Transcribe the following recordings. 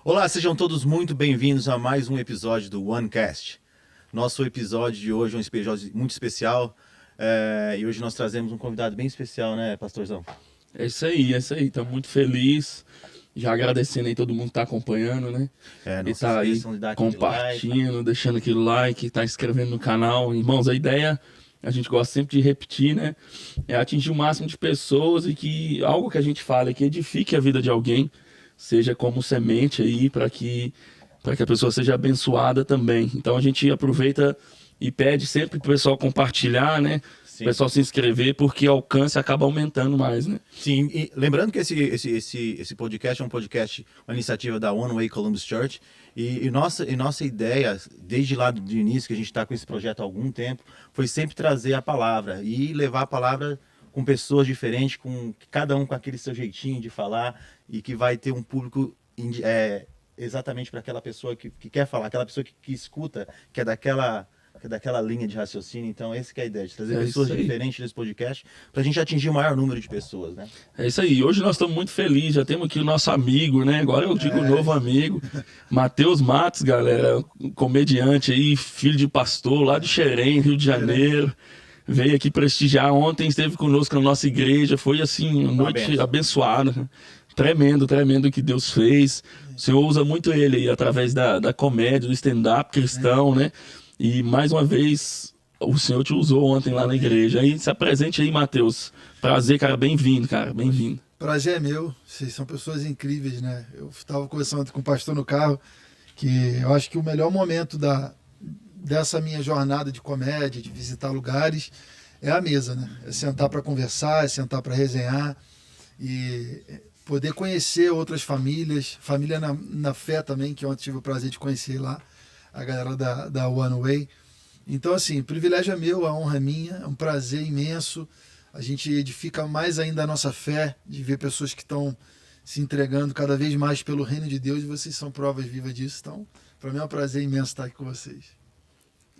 Olá, sejam todos muito bem-vindos a mais um episódio do OneCast. Nosso episódio de hoje é um episódio muito especial e hoje nós trazemos um convidado bem especial, né, pastorzão? É isso aí. Estamos muito felizes. Já agradecendo aí todo mundo que tá acompanhando, né? Não E se tá aí esqueçam de dar aquele like. compartilhando, deixando aquele like, tá inscrevendo no canal. Irmãos, a ideia, a gente gosta sempre de repetir, né? É atingir o máximo de pessoas e que algo que a gente fala que edifique a vida de alguém, seja como semente aí para que a pessoa seja abençoada também. Então a gente aproveita e pede sempre pro pessoal compartilhar, né? O Sim. pessoal se inscrever, porque o alcance acaba aumentando mais, né? Sim, e lembrando que esse podcast é um podcast, uma iniciativa da One Way Columbus Church, e nossa ideia, desde lá do início, que a gente está com esse projeto há algum tempo, foi sempre trazer a palavra e levar a palavra com pessoas diferentes, com cada um com aquele seu jeitinho de falar, e que vai ter um público exatamente para aquela pessoa que quer falar, aquela pessoa que escuta, que é daquela linha de raciocínio. Então, essa que é a ideia, de trazer pessoas diferentes nesse podcast, para a gente atingir o maior número de pessoas, né? É isso aí. Hoje nós estamos muito felizes. Já temos aqui o nosso amigo, né? Agora eu digo novo amigo, Matheus Matos, galera, um comediante aí, filho de pastor lá de Xerém, Rio de Janeiro. Veio aqui prestigiar. Ontem esteve conosco na nossa igreja. Foi assim, uma noite abençoada. Tremendo o que Deus fez. O Senhor usa muito ele aí através da comédia, do stand-up cristão, né? E mais uma vez, o Senhor te usou ontem lá na igreja. Aí se apresente aí, Matheus. Prazer, cara. Bem-vindo, cara. Bem-vindo. Prazer é meu. Vocês são pessoas incríveis, né? Eu estava conversando com o pastor no carro que eu acho que o melhor momento dessa minha jornada de comédia, de visitar lugares, é a mesa, né? É sentar para conversar, é sentar para resenhar e poder conhecer outras famílias, família na fé também, que ontem tive o prazer de conhecer lá, a galera da One Way. Então, assim, o privilégio é meu, a honra é minha, é um prazer imenso. A gente edifica mais ainda a nossa fé, de ver pessoas que estão se entregando cada vez mais pelo reino de Deus, e vocês são provas vivas disso. Então, para mim é um prazer imenso estar aqui com vocês.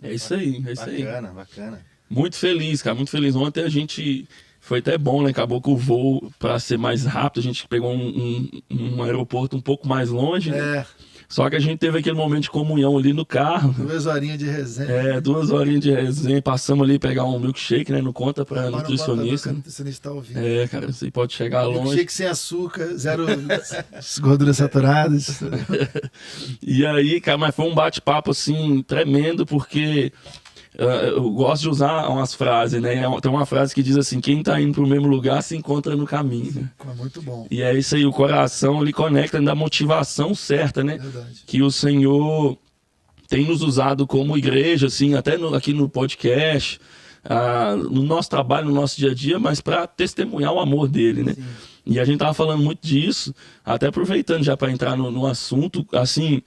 É isso aí, é isso aí. Bacana. Muito feliz, cara, muito feliz. Ontem a gente... Foi até bom, né? Acabou com o voo, para ser mais rápido, a gente pegou um aeroporto um pouco mais longe, né? Só que a gente teve aquele momento de comunhão ali no carro. 2 horinhas de resenha. 2 horinhas de resenha. Passamos ali pegar um milkshake, né? Não conta pra nutricionista. Não, nutricionista tá ouvindo. Cara, você pode chegar longe. Milkshake sem açúcar, zero gorduras saturadas. E aí, cara, mas foi um bate-papo, assim, tremendo, porque... eu gosto de usar umas frases, né? Tem uma frase que diz assim: quem tá indo pro mesmo lugar se encontra no caminho, né? É muito bom. E é isso aí, o coração ele conecta da motivação certa, né? Verdade. Que o Senhor tem nos usado como igreja, assim, até aqui no podcast, no nosso trabalho, no nosso dia a dia, mas para testemunhar o amor dele, né? Sim. E a gente tava falando muito disso, até aproveitando já para entrar no assunto, assim...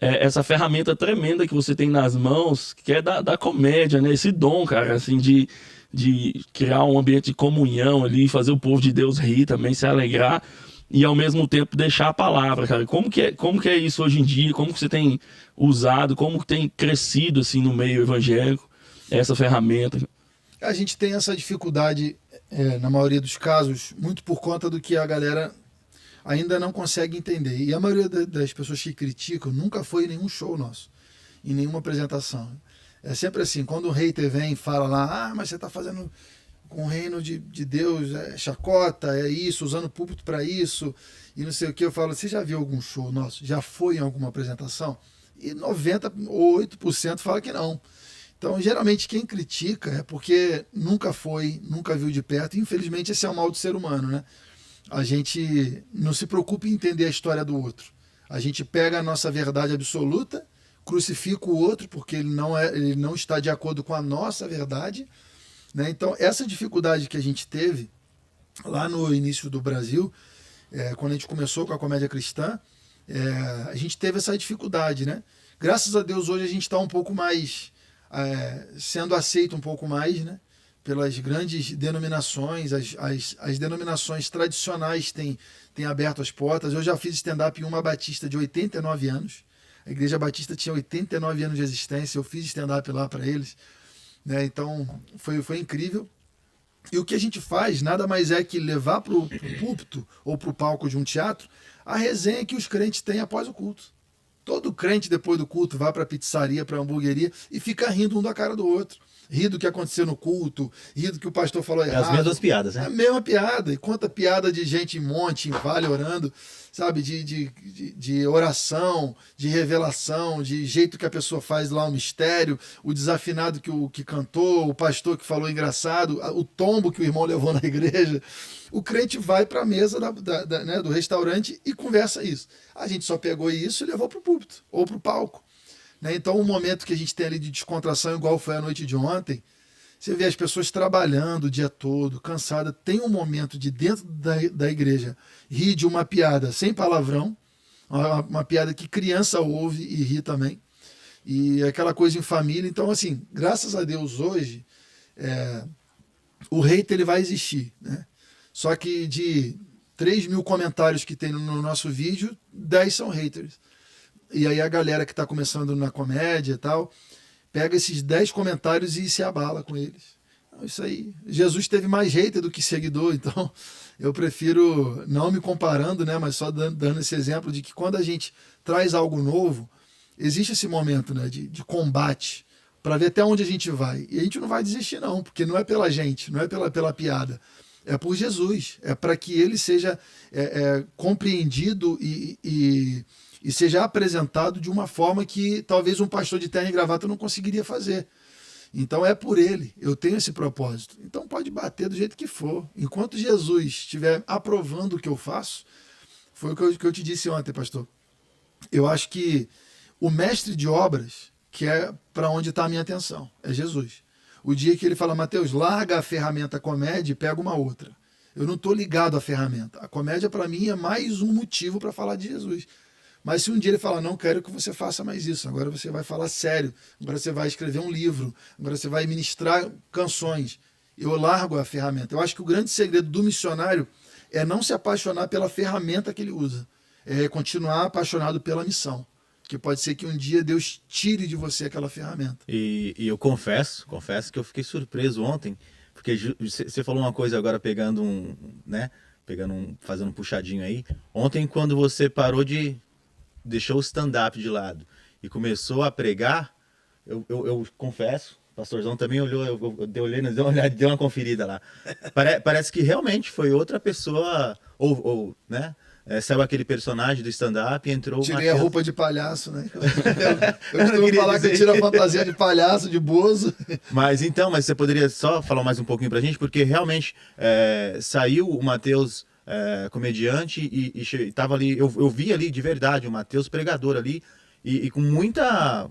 essa ferramenta tremenda que você tem nas mãos, que é da comédia, né? Esse dom, cara, assim, de criar um ambiente de comunhão ali, fazer o povo de Deus rir também, se alegrar, e ao mesmo tempo deixar a palavra, cara. Como que é isso hoje em dia? Como que você tem usado? Como que tem crescido, assim, no meio evangélico, essa ferramenta? A gente tem essa dificuldade, na maioria dos casos, muito por conta do que a galera ainda não consegue entender. E a maioria das pessoas que criticam nunca foi em nenhum show nosso, em nenhuma apresentação. É sempre assim, quando o hater vem e fala lá, mas você está fazendo com o reino de Deus, chacota, é isso, usando o púlpito para isso, e não sei o que, eu falo, você já viu algum show nosso? Já foi em alguma apresentação? E 98% fala que não. Então, geralmente, quem critica é porque nunca foi, nunca viu de perto, e infelizmente esse é o mal do ser humano, né? A gente não se preocupa em entender a história do outro. A gente pega a nossa verdade absoluta, crucifica o outro porque ele não está de acordo com a nossa verdade, né? Então, essa dificuldade que a gente teve lá no início do Brasil, quando a gente começou com a comédia cristã, a gente teve essa dificuldade, né? Graças a Deus, hoje a gente está um pouco mais sendo aceito um pouco mais, né? Pelas grandes denominações, as denominações tradicionais têm aberto as portas. Eu já fiz stand-up em uma batista de 89 anos. A Igreja Batista tinha 89 anos de existência, eu fiz stand-up lá para eles, né? Então foi incrível. E o que a gente faz nada mais é que levar para o púlpito ou para o palco de um teatro a resenha que os crentes têm após o culto. Todo crente, depois do culto, vai para a pizzaria, para a hamburgueria e fica rindo um da cara do outro. Ri do que aconteceu no culto, ri do que o pastor falou errado. As mesmas piadas, É né? a mesma piada. E conta piada de gente em monte, em vale, orando, sabe? De oração, de revelação, de jeito que a pessoa faz lá o mistério, o desafinado que cantou, o pastor que falou engraçado, o tombo que o irmão levou na igreja. O crente vai para a mesa né, do restaurante e conversa isso. A gente só pegou isso e levou para o púlpito ou para o palco. Né? Então, o momento que a gente tem ali de descontração, igual foi a noite de ontem, você vê as pessoas trabalhando o dia todo, cansada. Tem um momento de dentro da igreja rir de uma piada sem palavrão, uma piada que criança ouve e ri também. E aquela coisa em família. Então, assim, graças a Deus hoje, o hater ele vai existir, né? Só que de 3 mil comentários que tem no nosso vídeo, 10 são haters. E aí a galera que está começando na comédia e tal, pega esses 10 comentários e se abala com eles. Então, isso aí. Jesus teve mais hater do que seguidor, então eu prefiro, não me comparando, né, mas só dando esse exemplo de que quando a gente traz algo novo, existe esse momento, né, de combate, para ver até onde a gente vai. E a gente não vai desistir não, porque não é pela gente, não é pela piada. É por Jesus, é para que ele seja compreendido e seja apresentado de uma forma que talvez um pastor de terno e gravata não conseguiria fazer. Então é por ele, eu tenho esse propósito. Então pode bater do jeito que for. Enquanto Jesus estiver aprovando o que eu faço, foi o que eu te disse ontem, pastor. Eu acho que o mestre de obras, que é para onde está a minha atenção, é Jesus. O dia que ele fala, Mateus, larga a ferramenta comédia e pega uma outra. Eu não estou ligado à ferramenta. A comédia, para mim, é mais um motivo para falar de Jesus. Mas se um dia ele falar, não quero que você faça mais isso, agora você vai falar sério, agora você vai escrever um livro, agora você vai ministrar canções, eu largo a ferramenta. Eu acho que o grande segredo do missionário é não se apaixonar pela ferramenta que ele usa, é continuar apaixonado pela missão. Que pode ser que um dia Deus tire de você aquela ferramenta. E eu confesso que eu fiquei surpreso ontem, porque você falou uma coisa agora fazendo um puxadinho aí. Ontem, quando você deixou o stand-up de lado e começou a pregar, eu confesso, o pastorzão também olhou, deu uma conferida lá. Parece que realmente foi outra pessoa, né? Saiu aquele personagem do stand-up e entrou... Tirei a roupa de palhaço, né? Eu costumo falar que eu tiro a fantasia de palhaço, de bozo. Mas você poderia só falar mais um pouquinho pra gente? Porque realmente saiu o Mateus comediante e estava ali... Eu vi ali de verdade o Mateus pregador ali e com muita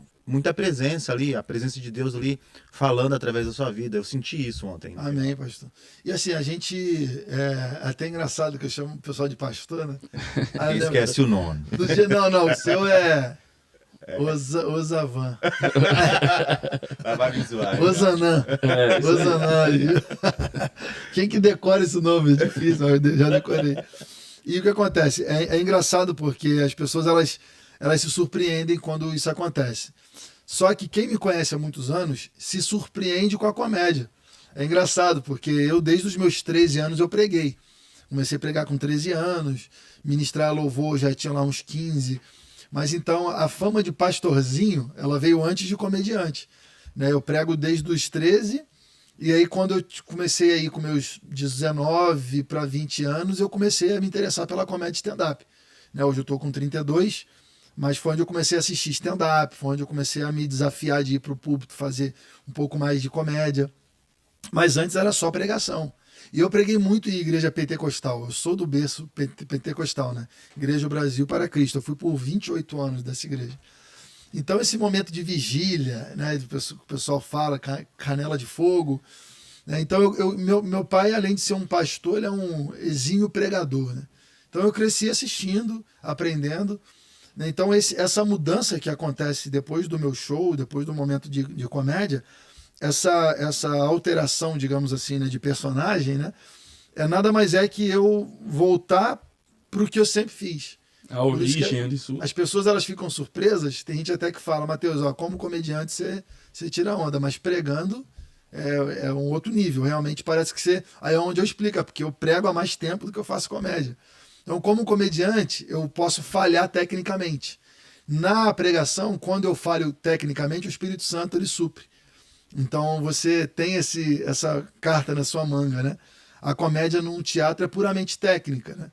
presença ali, a presença de Deus ali falando através da sua vida. Eu senti isso ontem. Amém, pastor. E assim, a gente, até engraçado que eu chamo o pessoal de pastor, né? Aí esquece o nome. Não, o seu é Osavan. Osanã. Osanã. Quem que decora esse nome? É difícil, mas eu já decorei. E o que acontece? É engraçado porque as pessoas elas se surpreendem quando isso acontece. Só que quem me conhece há muitos anos se surpreende com a comédia. É engraçado, porque eu, desde os meus 13 anos, eu preguei. Comecei a pregar com 13 anos, ministrar louvor já tinha lá uns 15. Mas então a fama de pastorzinho, ela veio antes de comediante. Né? Eu prego desde os 13, e aí quando eu comecei aí com meus 19 para 20 anos, eu comecei a me interessar pela comédia stand-up. Né? Hoje eu estou com 32, mas foi onde eu comecei a assistir stand-up, foi onde eu comecei a me desafiar de ir para o púlpito, fazer um pouco mais de comédia. Mas antes era só pregação. E eu preguei muito em igreja pentecostal. Eu sou do berço pentecostal, né? Igreja Brasil para Cristo. Eu fui por 28 anos dessa igreja. Então esse momento de vigília, né? O pessoal fala, canela de fogo. Né? Então meu pai, além de ser um pastor, ele é um exímio pregador. Né? Então eu cresci assistindo, aprendendo. Então essa mudança que acontece depois do meu show, depois do momento de comédia, essa alteração, digamos assim, né, de personagem, né, nada mais é que eu voltar para o que eu sempre fiz. A origem disso. As pessoas elas ficam surpresas, tem gente até que fala, Mateus, como comediante você tira onda, mas pregando é um outro nível. Realmente parece que você... Aí é onde eu explico, é porque eu prego há mais tempo do que eu faço comédia. Então, como comediante, eu posso falhar tecnicamente. Na pregação, quando eu falho tecnicamente, o Espírito Santo ele supre. Então você tem essa carta na sua manga, né? A comédia num teatro é puramente técnica, né?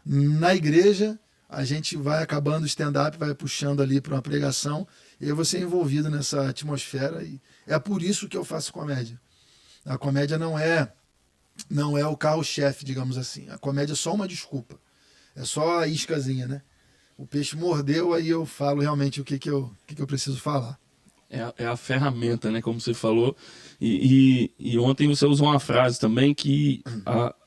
Na igreja, a gente vai acabando o stand-up, vai puxando ali para uma pregação, e eu vou ser envolvido nessa atmosfera, e é por isso que eu faço comédia. A comédia não é o carro-chefe, digamos assim. A comédia é só uma desculpa. É só a iscazinha, né? O peixe mordeu, aí eu falo realmente o que eu preciso falar. É a ferramenta, né? Como você falou. E ontem você usou uma frase também que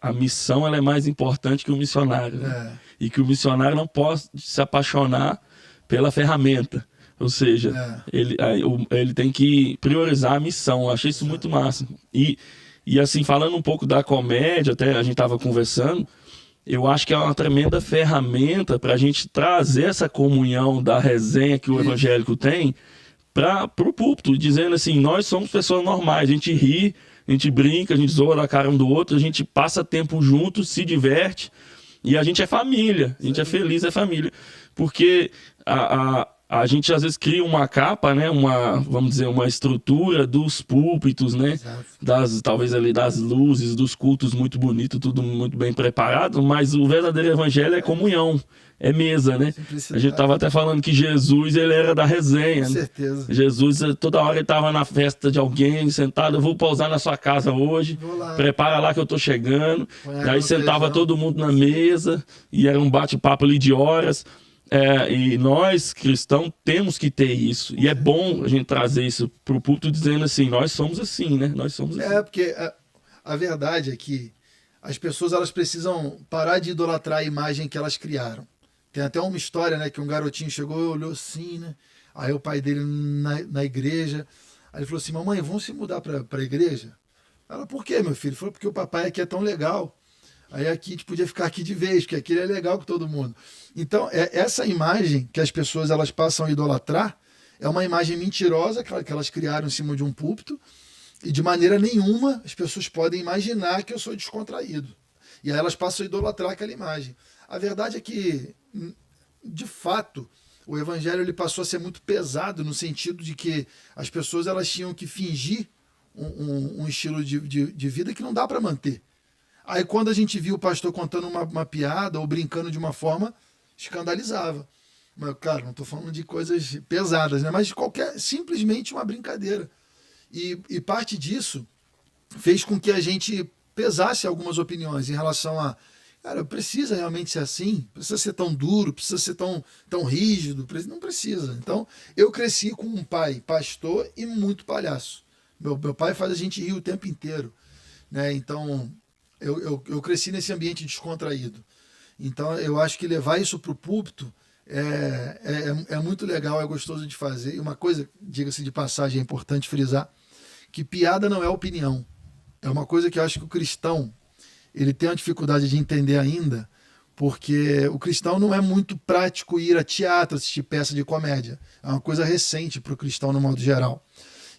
a missão ela é mais importante que o missionário. Né? E que o missionário não pode se apaixonar pela ferramenta. Ou seja, ele tem que priorizar a missão. Eu achei isso muito massa. E assim, falando um pouco da comédia, até a gente estava conversando, eu acho que é uma tremenda ferramenta para a gente trazer essa comunhão da resenha que o evangélico tem para o púlpito, dizendo assim, nós somos pessoas normais, a gente ri, a gente brinca, a gente zoa da cara um do outro, a gente passa tempo junto, se diverte, e a gente é família, a gente é feliz, é família. Porque a gente às vezes cria uma capa, né, vamos dizer, uma estrutura dos púlpitos, né, talvez ali das luzes, dos cultos muito bonito, tudo muito bem preparado, mas o verdadeiro evangelho é comunhão. É mesa, né? A gente estava até falando que Jesus, ele era da resenha. Com certeza. Né? Jesus, toda hora ele estava na festa de alguém, sentado, eu vou pousar na sua casa hoje, prepara lá que eu tô chegando. E aí sentava todo mundo na mesa, e era um bate-papo ali de horas. E nós, cristãos, temos que ter isso. E é bom a gente trazer isso para o púlpito dizendo assim, nós somos assim, né? Nós somos assim. Porque a verdade é que as pessoas elas precisam parar de idolatrar a imagem que elas criaram. Tem até uma história, né, que um garotinho chegou e olhou assim, né? Aí o pai dele na igreja, aí ele falou assim, mamãe, vamos se mudar para a igreja? Ela, por quê, meu filho? Ele falou, porque o papai aqui é tão legal. Aí aqui a gente podia ficar aqui de vez, porque aqui ele é legal com todo mundo. Então, essa imagem que as pessoas elas passam a idolatrar é uma imagem mentirosa que elas criaram em cima de um púlpito, e de maneira nenhuma as pessoas podem imaginar que eu sou descontraído. E aí elas passam a idolatrar aquela imagem. A verdade é que, de fato, o evangelho ele passou a ser muito pesado no sentido de que as pessoas elas tinham que fingir um estilo de vida que não dá para manter. Aí quando a gente viu o pastor contando uma piada ou brincando de uma forma, escandalizava. Mas, claro, não estou falando de coisas pesadas, né? Mas simplesmente uma brincadeira. E parte disso fez com que a gente pesasse algumas opiniões em relação a cara, precisa realmente ser assim? Precisa ser tão duro? Precisa ser tão rígido? Não precisa. Então, eu cresci com um pai pastor e muito palhaço. Meu pai faz a gente rir o tempo inteiro. Né? Então, eu cresci nesse ambiente descontraído. Então, eu acho que levar isso para o púlpito é muito legal, é gostoso de fazer. E uma coisa, diga-se de passagem, é importante frisar, que piada não é opinião. É uma coisa que eu acho que o cristão ele tem uma dificuldade de entender ainda, porque o cristão não é muito prático ir a teatro, assistir peça de comédia. É uma coisa recente para o cristão no modo geral.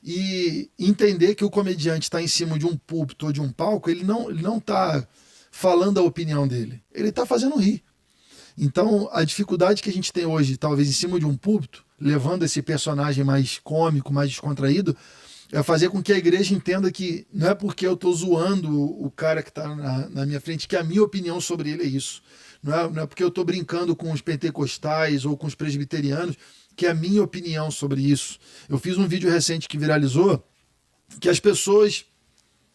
E entender que o comediante está em cima de um púlpito ou de um palco, ele não está falando a opinião dele, ele está fazendo rir. Então, a dificuldade que a gente tem hoje, talvez em cima de um púlpito, levando esse personagem mais cômico, mais descontraído, é fazer com que a igreja entenda que não é porque eu estou zoando o cara que está na minha frente que a minha opinião sobre ele é isso. Não é porque eu estou brincando com os pentecostais ou com os presbiterianos que é a minha opinião sobre isso. Eu fiz um vídeo recente que viralizou que as pessoas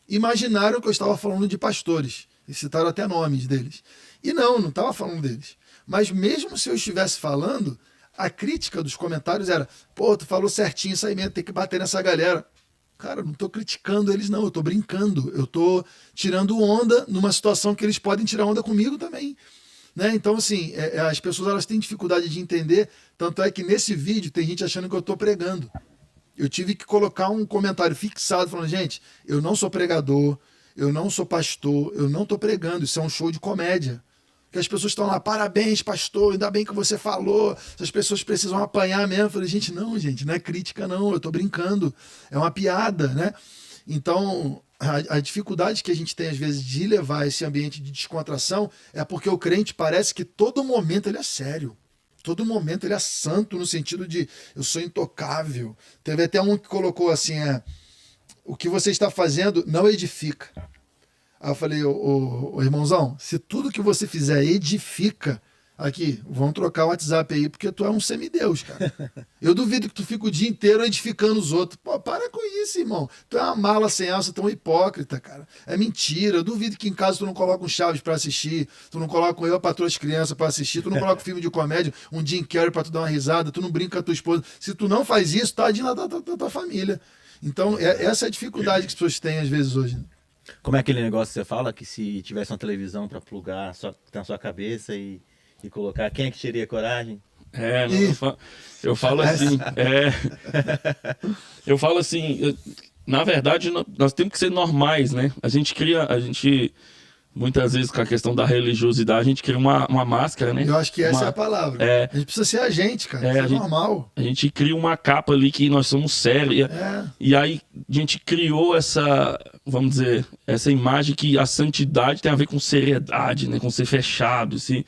imaginaram que eu estava falando de pastores e citaram até nomes deles. E não estava falando deles. Mas mesmo se eu estivesse falando, a crítica dos comentários era pô, tu falou certinho isso aí mesmo, tem que bater nessa galera. Cara, eu não estou criticando eles não, eu estou brincando, eu estou tirando onda numa situação que eles podem tirar onda comigo também. Né? Então, assim, as pessoas elas têm dificuldade de entender, tanto é que nesse vídeo tem gente achando que eu estou pregando. Eu tive que colocar um comentário fixado falando, gente, eu não sou pregador, eu não sou pastor, eu não estou pregando, isso é um show de comédia. Que as pessoas estão lá, parabéns, pastor, ainda bem que você falou, as pessoas precisam apanhar mesmo. Eu falei, gente, não é crítica não, eu estou brincando, é uma piada, né? Então, a dificuldade que a gente tem, às vezes, de levar esse ambiente de descontração é porque o crente parece que todo momento ele é sério. Todo momento ele é santo, no sentido de eu sou intocável. Teve até um que colocou assim, o que você está fazendo não edifica. Aí eu falei, ô irmãozão, se tudo que você fizer edifica, aqui, vamos trocar o WhatsApp aí, porque tu é um semideus, cara. Eu duvido que tu fica o dia inteiro edificando os outros. Pô, para com isso, irmão. Tu é uma mala sem alça, tu é um hipócrita, cara. É mentira. Eu duvido que em casa tu não coloca um Chaves pra assistir, tu não coloca um Eu, Patroa das Crianças pra assistir, tu não coloca um filme de comédia, um Jim Carrey pra tu dar uma risada, tu não brinca com a tua esposa. Se tu não faz isso, tadinho da tua família. Então, essa é a dificuldade que as pessoas têm às vezes hoje, né? Como é aquele negócio que você fala que se tivesse uma televisão para plugar na sua cabeça e colocar, quem é que teria coragem? Eu falo assim, eu falo assim, na verdade nós temos que ser normais, né? A gente muitas vezes com a questão da religiosidade, a gente cria uma máscara, né? Eu acho que essa é a palavra. A gente precisa ser a gente, cara. Isso é normal. A gente cria uma capa ali que nós somos sérios. E aí a gente criou essa, vamos dizer, essa imagem que a santidade tem a ver com seriedade, né? Com ser fechado, assim.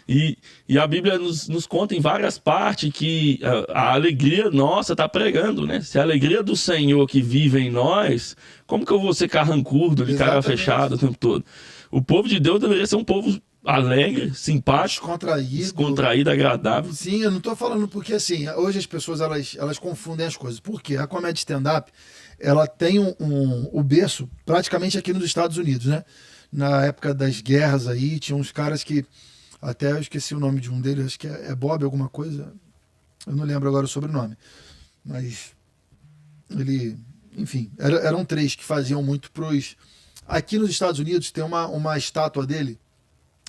E a Bíblia nos conta em várias partes que a alegria nossa está pregando, né? Se a alegria do Senhor que vive em nós, como que eu vou ser carrancudo, de cara fechada o tempo todo? O povo de Deus deveria ser um povo alegre, simpático, descontraído, agradável. Sim, eu não estou falando porque assim, hoje as pessoas elas confundem as coisas. Por quê? A comédia stand-up, ela tem o berço praticamente aqui nos Estados Unidos, né? Na época das guerras aí, tinha uns caras que até eu esqueci o nome de um deles, acho que é Bob alguma coisa, eu não lembro agora o sobrenome, mas ele, enfim, eram 3 que faziam muito pros... Aqui nos Estados Unidos tem uma estátua dele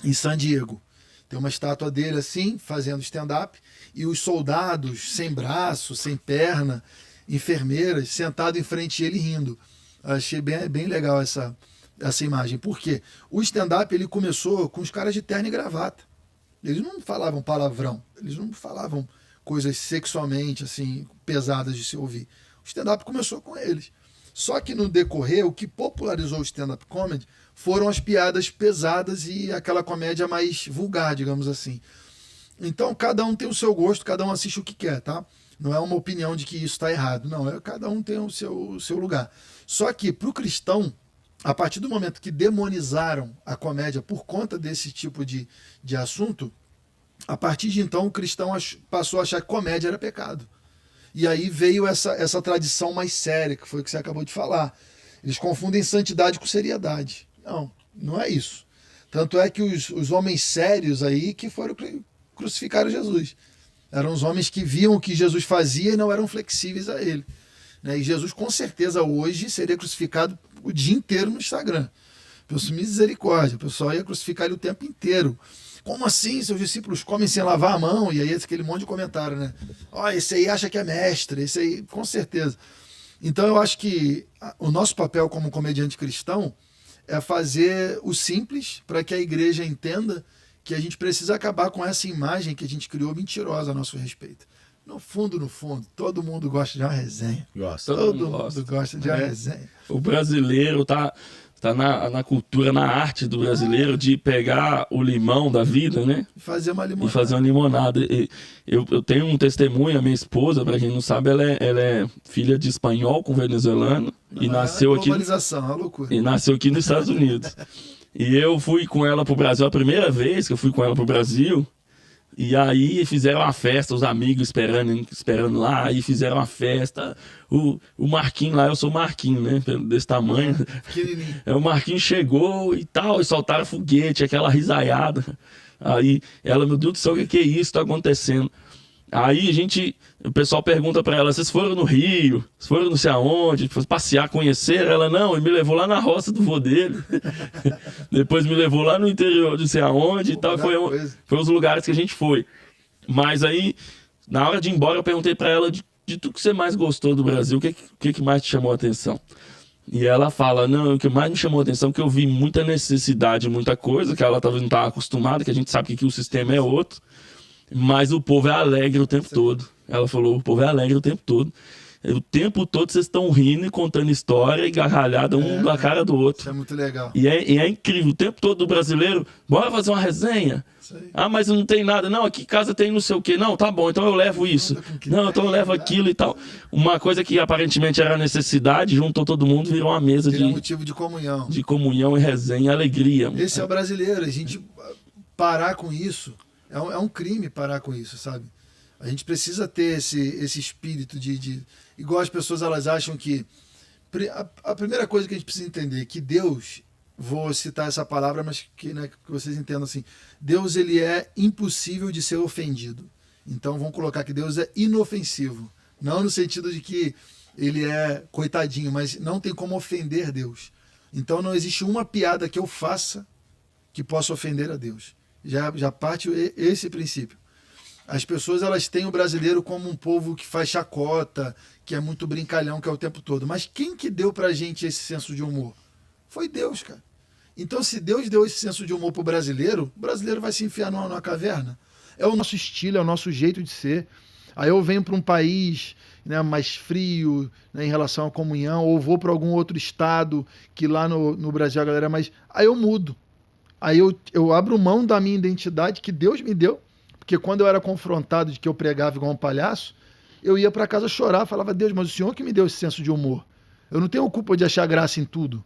em San Diego, tem uma estátua dele assim, fazendo stand-up, e os soldados sem braço, sem perna, enfermeiras, sentados em frente a ele rindo. Achei bem legal essa imagem. Por quê? O stand-up ele começou com os caras de terno e gravata. Eles não falavam palavrão, eles não falavam coisas sexualmente assim pesadas de se ouvir. O stand-up começou com eles. Só que no decorrer, o que popularizou o stand-up comedy foram as piadas pesadas e aquela comédia mais vulgar, digamos assim. Então, cada um tem o seu gosto, cada um assiste o que quer, tá? Não é uma opinião de que isso está errado, não. Cada um tem o seu lugar. Só que, para o cristão, a partir do momento que demonizaram a comédia por conta desse tipo de assunto, a partir de então o cristão passou a achar que comédia era pecado. E aí veio essa tradição mais séria, que foi o que você acabou de falar. Eles confundem santidade com seriedade. Não é isso. Tanto é que os homens sérios aí que foram crucificar Jesus. Eram os homens que viam o que Jesus fazia e não eram flexíveis a ele. E Jesus, com certeza, hoje seria crucificado o dia inteiro no Instagram. Misericórdia, o pessoal ia crucificar ele o tempo inteiro. Como assim? Seus discípulos comem sem lavar a mão? E aí aquele monte de comentário, né? Esse aí acha que é mestre, esse aí, com certeza. Então eu acho que o nosso papel como comediante cristão é fazer o simples para que a igreja entenda que a gente precisa acabar com essa imagem que a gente criou mentirosa a nosso respeito. No fundo, todo mundo gosta de uma resenha. Todo mundo gosta de uma resenha. O brasileiro tá na cultura, na arte do brasileiro de pegar o limão da vida, né? E fazer uma limonada. E fazer uma limonada. Eu tenho um testemunho, a minha esposa, para quem não sabe, ela é filha de espanhol com venezuelano. E nasceu aqui. Globalização, é uma loucura. E nasceu aqui nos Estados Unidos. E eu fui com ela pro Brasil, a primeira vez que eu fui com ela pro Brasil. E aí fizeram uma festa, os amigos esperando lá, aí fizeram uma festa. O Marquinhos lá, eu sou o Marquinhos, né? Desse tamanho. O Marquinhos chegou e tal, e soltaram foguete, aquela risaiada. Aí ela, meu Deus do céu, o que é isso? Tá acontecendo? Aí o pessoal pergunta pra ela, vocês foram no Rio? Vocês foram não sei aonde? Passear, conhecer? Ela, não, ele me levou lá na roça do vô dele. Depois me levou lá no interior de não sei aonde e tal. Foi os lugares que a gente foi. Mas aí, na hora de ir embora, eu perguntei pra ela de tudo que você mais gostou do Brasil, o que mais te chamou a atenção? E ela fala, não, o que mais me chamou a atenção é que eu vi muita necessidade, muita coisa, que ela talvez não estava acostumada, que a gente sabe que o sistema é outro. Mas o povo é alegre o tempo todo. Ela falou, o povo é alegre o tempo todo. O tempo todo vocês estão rindo e contando história e gargalhada um na cara do outro. Isso é muito legal. E é incrível. O tempo todo do brasileiro, bora fazer uma resenha. Ah, mas não tem nada. Não, aqui em casa tem não sei o quê. Não, tá bom, então eu levo isso. Não, então eu levo aquilo e tal. Uma coisa que aparentemente era necessidade, juntou todo mundo, virou uma mesa Ele é um motivo de comunhão. de comunhão e resenha e alegria. Esse é o brasileiro. A gente parar com isso, é um crime parar com isso, sabe? A gente precisa ter esse espírito de... Igual as pessoas, elas acham que... A primeira coisa que a gente precisa entender é que Deus... Vou citar essa palavra, mas que, né, que vocês entendam assim. Deus, ele é impossível de ser ofendido. Então, vamos colocar que Deus é inofensivo. Não no sentido de que ele é coitadinho, mas não tem como ofender Deus. Então, não existe uma piada que eu faça que possa ofender a Deus. Já parte esse princípio. As pessoas, elas têm o brasileiro como um povo que faz chacota, que é muito brincalhão, que é o tempo todo. Mas quem que deu pra gente esse senso de humor? Foi Deus, cara. Então, se Deus deu esse senso de humor pro brasileiro, o brasileiro vai se enfiar numa caverna. É o nosso estilo, é o nosso jeito de ser. Aí eu venho para um país, né, mais frio, né, em relação à comunhão, ou vou para algum outro estado, que lá no Brasil a galera é mais... Aí eu mudo. Aí eu abro mão da minha identidade que Deus me deu, porque quando eu era confrontado de que eu pregava igual um palhaço, eu ia para casa chorar, falava, Deus, mas o Senhor que me deu esse senso de humor. Eu não tenho culpa de achar graça em tudo.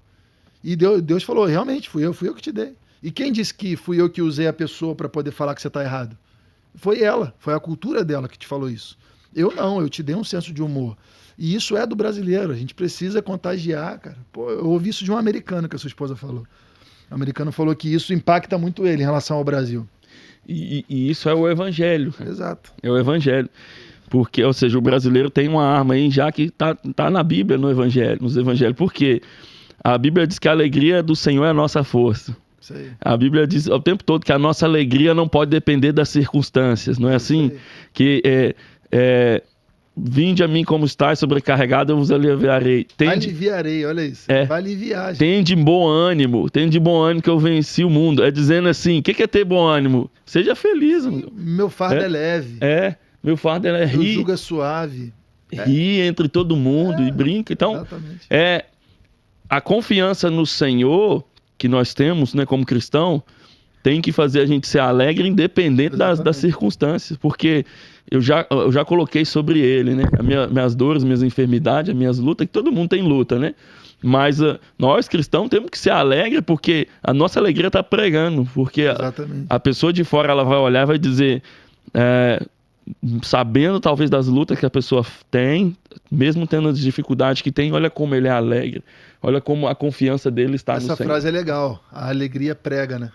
E Deus falou, realmente, fui eu que te dei. E quem disse que fui eu que usei a pessoa para poder falar que você está errado? Foi ela, foi a cultura dela que te falou isso. Eu não, eu te dei um senso de humor. E isso é do brasileiro, a gente precisa contagiar, cara. Pô, eu ouvi isso de um americano que a sua esposa falou. O americano falou que isso impacta muito ele em relação ao Brasil. E isso é o evangelho. Exato. É o evangelho. Porque, ou seja, o brasileiro tem uma arma aí já que tá na Bíblia, nos evangelhos. Por quê? A Bíblia diz que a alegria do Senhor é a nossa força. Isso aí. A Bíblia diz o tempo todo que a nossa alegria não pode depender das circunstâncias, não é assim? Que vinde a mim como estáis sobrecarregado, eu vos aliviarei. Aliviarei, olha isso. Vai aliviar. Gente. Tende bom ânimo que eu venci o mundo. É dizendo assim, o que é ter bom ânimo? Seja feliz. Meu fardo é leve. Meu fardo é rir. Meu jugo é suave. Rir entre todo mundo e brinca. Então, exatamente. A confiança no Senhor que nós temos, né, como cristão, tem que fazer a gente ser alegre independente das circunstâncias, porque eu já coloquei sobre ele, né, minhas dores, minhas enfermidades, as minhas lutas, que todo mundo tem luta, né? Mas nós cristãos temos que ser alegres, porque a nossa alegria está pregando, porque a pessoa de fora ela vai olhar e vai dizer, sabendo talvez das lutas que a pessoa tem, mesmo tendo as dificuldades que tem, olha como ele é alegre, olha como a confiança dele está no Senhor. Essa frase é legal, a alegria prega, né?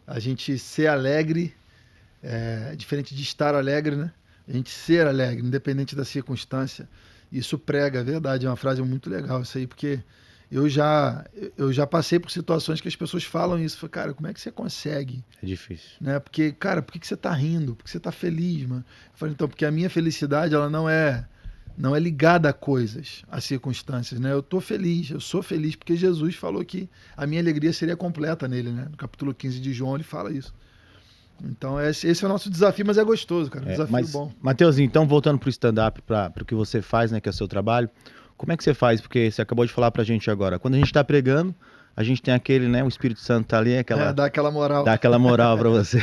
A gente ser alegre é diferente de estar alegre, né? A gente ser alegre, independente da circunstância, isso prega, é verdade, é uma frase muito legal isso aí, porque eu já passei por situações que as pessoas falam isso. Falei, cara, como é que você consegue? É difícil. Né? Porque, cara, por que você tá rindo? Por que você tá feliz, mano? Eu falei, então, porque a minha felicidade, ela não é ligada a coisas, a circunstâncias, né? Eu sou feliz porque Jesus falou que a minha alegria seria completa nele, né? No capítulo 15 de João, ele fala isso. Então, esse é o nosso desafio, mas é gostoso, cara. Desafio bom. Matheus, então, voltando pro stand-up, para o que você faz, né, que é o seu trabalho, como é que você faz? Porque você acabou de falar pra gente agora. Quando a gente tá pregando, a gente tem aquele, né, o Espírito Santo tá ali, dá aquela moral. Dá aquela moral pra você.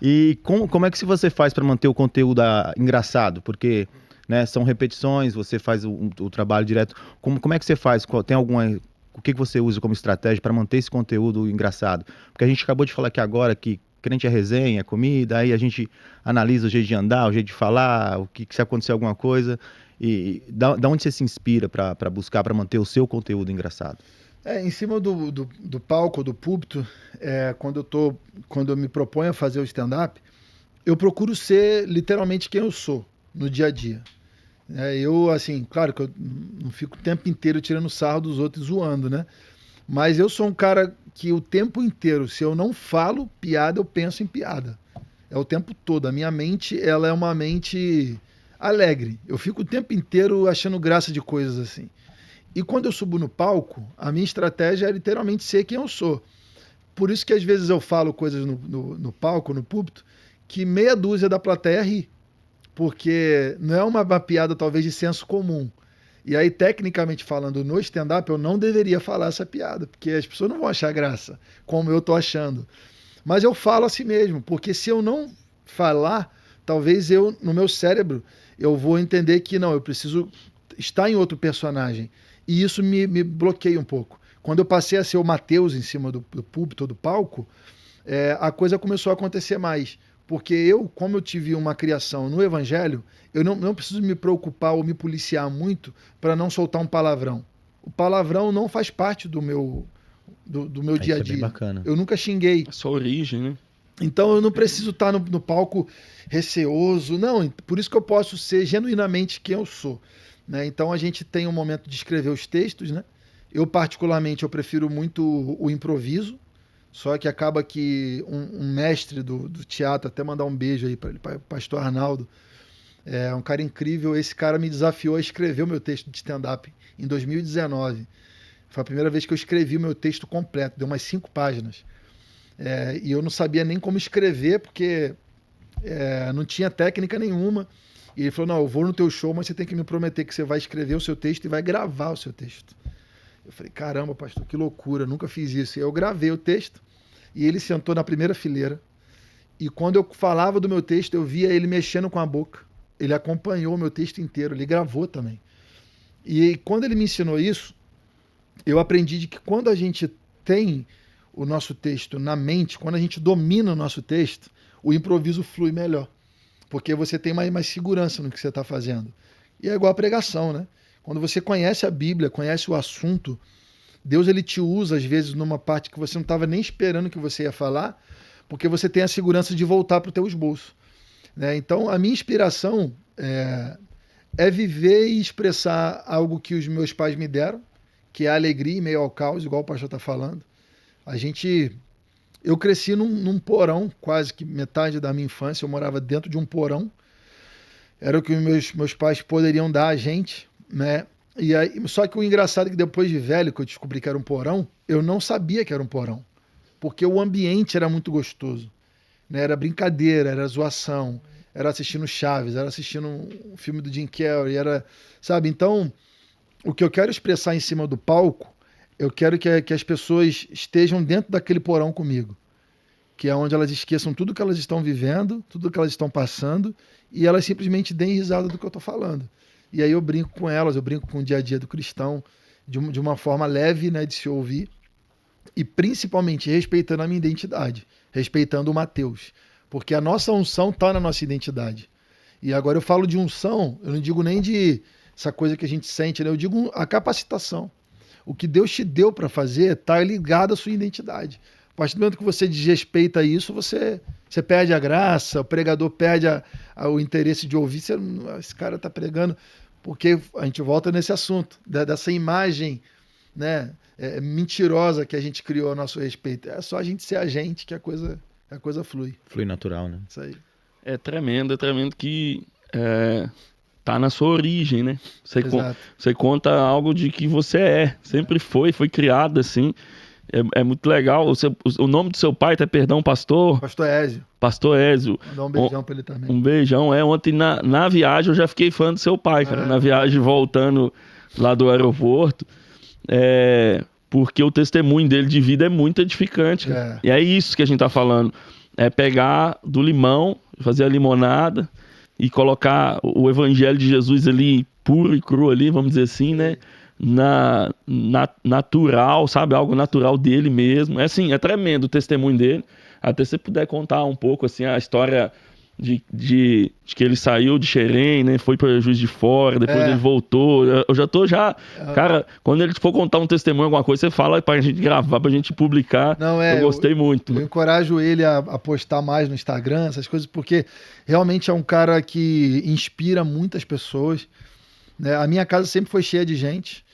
E como é que você faz pra manter o conteúdo engraçado? Porque, né, são repetições, você faz o trabalho direto. Como é que você faz? Tem alguma... O que você usa como estratégia para manter esse conteúdo engraçado? Porque a gente acabou de falar aqui agora que crente é resenha, é comida, aí a gente analisa o jeito de andar, o jeito de falar, o que se acontecer alguma coisa... E da onde você se inspira para buscar, para manter o seu conteúdo engraçado? Em cima do palco, do púlpito, quando eu me proponho a fazer o stand-up, eu procuro ser literalmente quem eu sou no dia a dia. Eu, assim, claro que eu não fico o tempo inteiro tirando sarro dos outros e zoando, né? Mas eu sou um cara que o tempo inteiro, se eu não falo piada, eu penso em piada. É o tempo todo. A minha mente, ela é uma mente... alegre. Eu fico o tempo inteiro achando graça de coisas assim. E quando eu subo no palco, a minha estratégia é literalmente ser quem eu sou. Por isso que às vezes eu falo coisas no palco, no púlpito, que meia dúzia da plateia ri. porque não é uma piada talvez de senso comum. E aí, tecnicamente falando, no stand-up eu não deveria falar essa piada, porque as pessoas não vão achar graça, como eu tô achando. Mas eu falo assim mesmo, porque se eu não falar, talvez no meu cérebro, eu vou entender que não, eu preciso estar em outro personagem. E isso me bloqueia um pouco. Quando eu passei a ser o Mateus em cima do púlpito, do palco, a coisa começou a acontecer mais. Porque eu, como eu tive uma criação no evangelho, eu não preciso me preocupar ou me policiar muito para não soltar um palavrão. O palavrão não faz parte do meu dia a Isso é dia. bem bacana. Eu nunca xinguei. A sua origem, né? Então eu não preciso estar no palco receoso. Não, por isso que eu posso ser genuinamente quem eu sou. Né? Então a gente tem um momento de escrever os textos, né? Eu particularmente eu prefiro muito o improviso. Só que acaba que um mestre do teatro, até mandar um beijo aí para ele, para o pastor Arnaldo, é um cara incrível. Esse cara me desafiou a escrever o meu texto de stand-up em 2019. Foi a primeira vez que eu escrevi o meu texto completo, deu umas 5 páginas. E eu não sabia nem como escrever, porque não tinha técnica nenhuma. E ele falou, não, eu vou no teu show, mas você tem que me prometer que você vai escrever o seu texto e vai gravar o seu texto. Eu falei, caramba, pastor, que loucura, nunca fiz isso. E eu gravei o texto e ele sentou na primeira fileira. E quando eu falava do meu texto, eu via ele mexendo com a boca. Ele acompanhou o meu texto inteiro, ele gravou também. E quando ele me ensinou isso, eu aprendi de que quando a gente tem o nosso texto na mente, quando a gente domina o nosso texto, o improviso flui melhor. Porque você tem mais segurança no que você está fazendo. E é igual a pregação, né? Quando você conhece a Bíblia, conhece o assunto, Deus ele te usa às vezes numa parte que você não estava nem esperando que você ia falar, porque você tem a segurança de voltar para o teu esboço. Né? Então, a minha inspiração é viver e expressar algo que os meus pais me deram, que é a alegria em meio ao caos, igual o pastor está falando. Eu cresci num porão, quase que metade da minha infância, eu morava dentro de um porão. Era o que meus pais poderiam dar a gente, né? E aí, só que o engraçado é que depois de velho, que eu descobri que era um porão, eu não sabia que era um porão. Porque o ambiente era muito gostoso. Né? Era brincadeira, era zoação, era assistindo Chaves, era assistindo um filme do Jim Carrey, sabe? Então, o que eu quero expressar em cima do palco, eu quero que as pessoas estejam dentro daquele porão comigo. Que é onde elas esqueçam tudo que elas estão vivendo, tudo que elas estão passando, e elas simplesmente deem risada do que eu estou falando. E aí eu brinco com elas, eu brinco com o dia a dia do cristão, de uma forma leve, né, de se ouvir, e principalmente respeitando a minha identidade, respeitando o Mateus. Porque a nossa unção está na nossa identidade. E agora eu falo de unção, eu não digo nem de essa coisa que a gente sente, né? Eu digo a capacitação. O que Deus te deu para fazer está ligado à sua identidade. A partir do momento que você desrespeita isso, você perde a graça, o pregador perde o interesse de ouvir. Esse cara está pregando, porque a gente volta nesse assunto, dessa imagem, né, mentirosa que a gente criou a nosso respeito. É só a gente ser a gente que a coisa flui. Flui natural, né? Isso aí. É tremendo que tá na sua origem, né? Você conta algo de que você sempre foi criado assim. É muito legal. O nome do seu pai, até perdão, pastor? Pastor Ézio. Pastor Ézio. Vou dar um beijão pra ele também. Um beijão. Ontem na viagem eu já fiquei fã do seu pai, cara. Na viagem voltando lá do aeroporto. Porque o testemunho dele de vida é muito edificante. Cara. E é isso que a gente tá falando. É pegar do limão, fazer a limonada e colocar o evangelho de Jesus ali, puro e cru ali, vamos dizer assim, né? Natural, sabe? Algo natural dele mesmo. É tremendo o testemunho dele. Até se você puder contar um pouco assim, a história de que ele saiu de Xerém, né? Foi para Juiz de Fora, depois ele voltou. Eu já tô Cara, quando ele for contar um testemunho, alguma coisa, você fala pra gente gravar, pra gente publicar. Eu gostei muito. Eu encorajo ele a postar mais no Instagram, essas coisas, porque realmente é um cara que inspira muitas pessoas. Né? A minha casa sempre foi cheia de gente.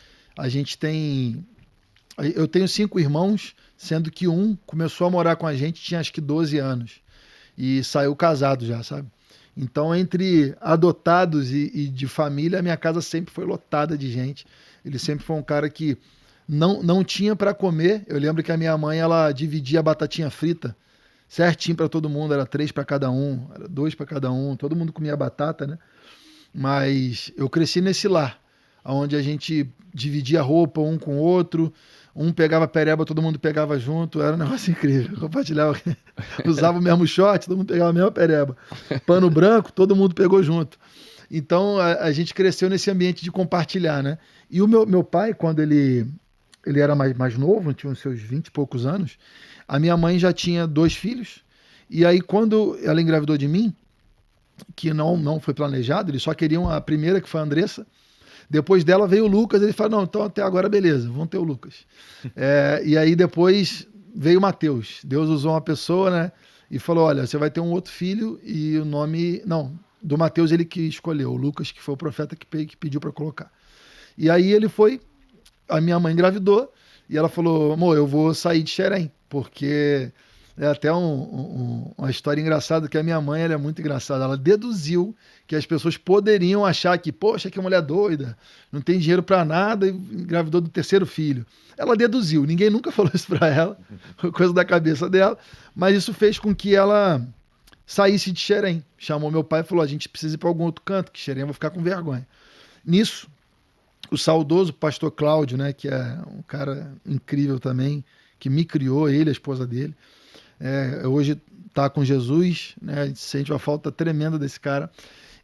Eu tenho 5 irmãos, sendo que um começou a morar com a gente, tinha acho que 12 anos. E saiu casado já, sabe? Então, entre adotados e de família, a minha casa sempre foi lotada de gente. Ele sempre foi um cara que não tinha para comer. Eu lembro que a minha mãe, ela dividia a batatinha frita. certinho para todo mundo, era 3 para cada um, era 2 para cada um, todo mundo comia batata, né? Mas eu cresci nesse lar, onde a gente dividia roupa um com o outro, um pegava pereba, todo mundo pegava junto, era um negócio incrível. Compartilhava, usava o mesmo short, todo mundo pegava a mesma pereba. Pano branco, todo mundo pegou junto. Então a gente cresceu nesse ambiente de compartilhar, né? E o meu pai, quando ele era mais novo, tinha uns seus 20 e poucos anos, a minha mãe já tinha 2 filhos, e aí quando ela engravidou de mim, que não foi planejado, eles só queriam a primeira, que foi a Andressa. Depois dela veio o Lucas, ele falou, não, então até agora beleza, vamos ter o Lucas. E aí depois veio o Mateus. Deus usou uma pessoa, né, e falou, olha, você vai ter um outro filho, e o nome, não, do Mateus ele que escolheu, o Lucas, que foi o profeta que pediu para colocar. E aí ele foi, a minha mãe engravidou, e ela falou, amor, eu vou sair de Xerém, porque... É até uma história engraçada, que a minha mãe, ela é muito engraçada. Ela deduziu que as pessoas poderiam achar que, poxa, que mulher doida, não tem dinheiro para nada e engravidou do 3º filho. Ela deduziu, ninguém nunca falou isso para ela, foi coisa da cabeça dela, mas isso fez com que ela saísse de Xerém. Chamou meu pai e falou, a gente precisa ir para algum outro canto, que Xerém vai ficar com vergonha. Nisso, o saudoso pastor Cláudio, né, que é um cara incrível também, que me criou, ele, a esposa dele, hoje está com Jesus, né? A gente sente uma falta tremenda desse cara.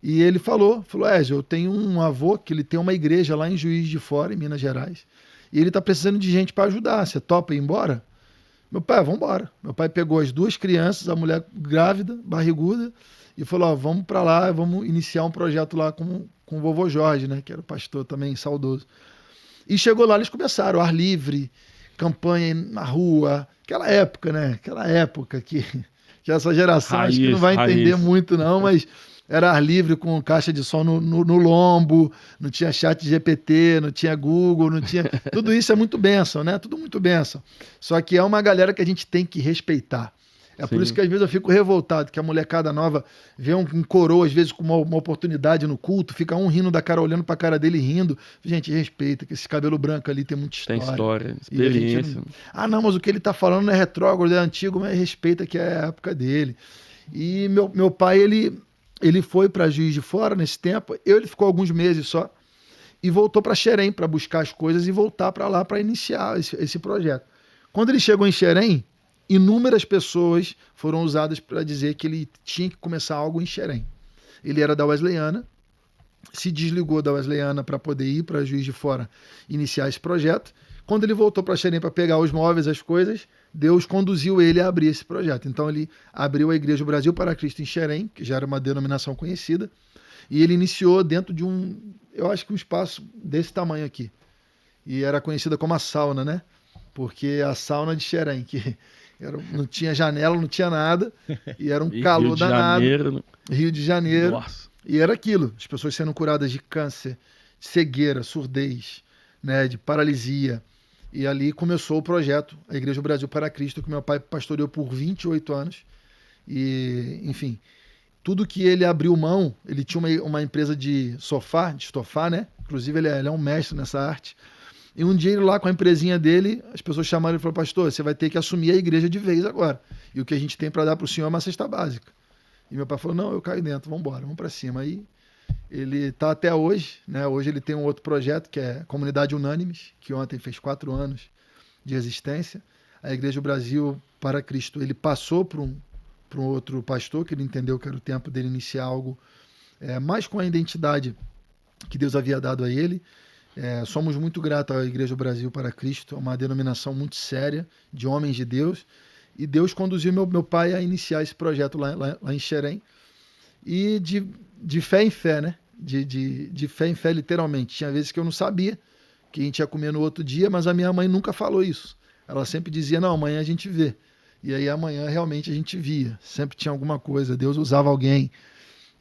E ele falou, eu tenho um avô que ele tem uma igreja lá em Juiz de Fora, em Minas Gerais, e ele está precisando de gente para ajudar. Você topa ir embora? Meu pai, vamos embora. Meu pai pegou as 2 crianças, a mulher grávida, barriguda, e falou, vamos para lá, vamos iniciar um projeto lá com o vovô Jorge, né? Que era o pastor também saudoso. E chegou lá, eles começaram, ar livre, campanha na rua, aquela época, né? Aquela época que essa geração acho que não vai entender muito não, mas era ar livre com caixa de som no lombo, não tinha chat GPT, não tinha Google, não tinha... Tudo isso é muito bênção, né? Tudo muito bênção. Só que é uma galera que a gente tem que respeitar. É Sim. Por isso que às vezes eu fico revoltado, que a molecada nova vê um coroa, às vezes com uma oportunidade no culto, fica um rindo da cara, olhando pra cara dele rindo. Gente, respeita, que esse cabelo branco ali tem muita história. Tem história, experiência. Não, mas o que ele tá falando não é retrógrado, é antigo, mas respeita que é a época dele. E meu pai, ele foi pra Juiz de Fora nesse tempo, ele ficou alguns meses só, e voltou pra Xerém para buscar as coisas e voltar para lá para iniciar esse projeto. Quando ele chegou em Xerém, inúmeras pessoas foram usadas para dizer que ele tinha que começar algo em Xerém. Ele era da Wesleyana, se desligou da Wesleyana para poder ir para Juiz de Fora iniciar esse projeto. Quando ele voltou para Xerém para pegar os móveis, as coisas, Deus conduziu ele a abrir esse projeto. Então ele abriu a Igreja Brasil para Cristo em Xerém, que já era uma denominação conhecida, e ele iniciou dentro de eu acho que um espaço desse tamanho aqui. E era conhecida como a sauna, né? Porque a sauna de Xerém, que não tinha janela, não tinha nada, e era um calor danado. Rio de Janeiro. Nossa. E era aquilo, as pessoas sendo curadas de câncer, de cegueira, surdez, né, de paralisia. E ali começou o projeto, a Igreja Brasil para Cristo, que meu pai pastoreou por 28 anos. E, enfim, tudo que ele abriu mão, ele tinha uma empresa de estofar, né? Inclusive ele é um mestre nessa arte. E um dia ele lá com a empresinha dele, as pessoas chamaram ele e falaram, pastor, você vai ter que assumir a igreja de vez agora. E o que a gente tem para dar para o senhor é uma cesta básica. E meu pai falou, não, eu caio dentro, vamos embora, vamos para cima. Aí ele está até hoje, né? Hoje ele tem um outro projeto que é Comunidade Unânimes, que ontem fez 4 anos de existência. A Igreja Brasil para Cristo, ele passou para um outro pastor, que ele entendeu que era o tempo dele iniciar algo mais com a identidade que Deus havia dado a ele. Somos muito gratos à Igreja Brasil para Cristo, é uma denominação muito séria de homens de Deus, e Deus conduziu meu pai a iniciar esse projeto lá em Xerém, e de fé em fé, né? De fé em fé, literalmente. Tinha vezes que eu não sabia que a gente ia comer no outro dia, mas a minha mãe nunca falou isso. Ela sempre dizia, não, amanhã a gente vê. E aí amanhã realmente a gente via, sempre tinha alguma coisa, Deus usava alguém,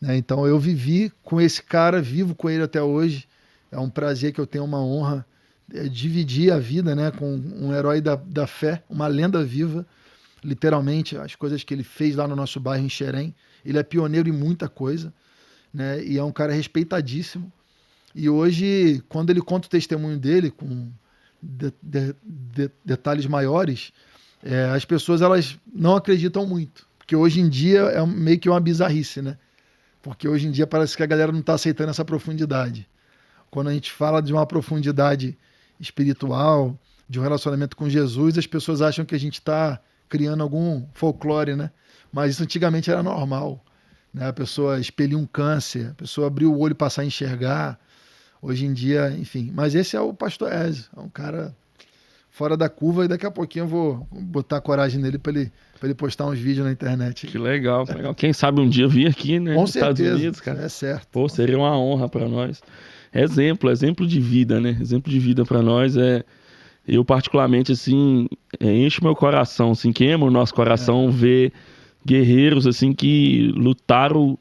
né? Então eu vivi com esse cara, vivo com ele até hoje. É um prazer que eu tenho, uma honra, dividir a vida, né, com um herói da fé, uma lenda viva, literalmente, as coisas que ele fez lá no nosso bairro em Xerém. Ele é pioneiro em muita coisa, né, e é um cara respeitadíssimo. E hoje, quando ele conta o testemunho dele, com detalhes maiores, as pessoas elas não acreditam muito. Porque hoje em dia é meio que uma bizarrice, né? Porque hoje em dia parece que a galera não está aceitando essa profundidade. Quando a gente fala de uma profundidade espiritual, de um relacionamento com Jesus, as pessoas acham que a gente está criando algum folclore, né? Mas isso antigamente era normal, né? A pessoa expelir um câncer, a pessoa abrir o olho e passar a enxergar. Hoje em dia, enfim. Mas esse é o Pastor Ezio, é um cara fora da curva e daqui a pouquinho eu vou botar coragem nele para ele postar uns vídeos na internet. Que legal, que legal. Quem sabe um dia vir aqui, né? Com nos Estados certeza, Unidos, cara. é certo. Pô, seria uma honra para nós. Exemplo de vida, né? Exemplo de vida para nós eu particularmente, assim, enche meu coração, assim, queima o nosso coração ver guerreiros, assim, que lutaram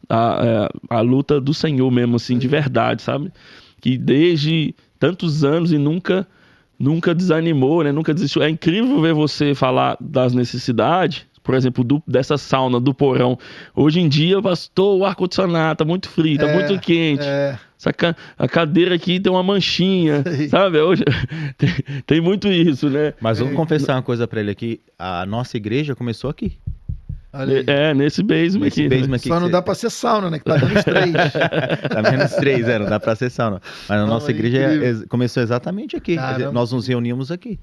a luta do Senhor mesmo, assim, de verdade, sabe? Que desde tantos anos e nunca desanimou, né? Nunca desistiu. É incrível ver você falar das necessidades, por exemplo, dessa sauna, do porão. Hoje em dia, pastor, o ar-condicionado tá muito frio, tá muito quente. A cadeira aqui tem uma manchinha, sabe? Hoje tem muito isso, né? Mas vamos confessar uma coisa pra ele aqui. A nossa igreja começou aqui. Nesse basement aqui. Só não dá pra ser sauna, né? Que tá menos 3. Tá menos 3, não dá pra ser sauna. Mas a nossa igreja começou exatamente aqui. Nós nos reuníamos aqui.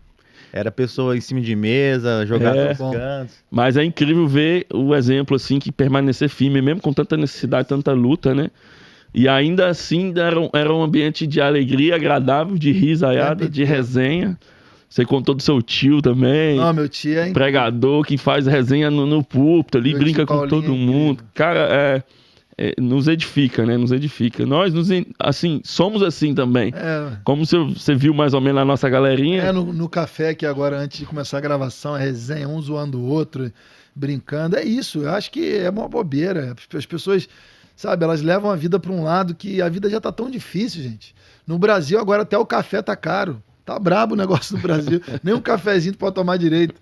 Era pessoa em cima de mesa, jogada nos cantos. Mas é incrível ver o exemplo, assim, que permanecer firme, mesmo com tanta necessidade, tanta luta, né? E ainda assim era um ambiente de alegria agradável, de risaiada, de resenha. Você contou do seu tio também. Não, meu tio é pregador que faz resenha no púlpito ali, brinca com todo mundo. Cara, nos edifica, né? Nos edifica. Nós, assim, somos assim também. Como você viu mais ou menos a nossa galerinha. No café que agora, antes de começar a gravação, é resenha, um zoando o outro, brincando. É isso, eu acho que é uma bobeira. As pessoas, sabe, elas levam a vida para um lado que a vida já tá tão difícil, gente. No Brasil, agora até o café tá caro. Tá brabo o negócio no Brasil. Nem um cafezinho tu pode tomar direito.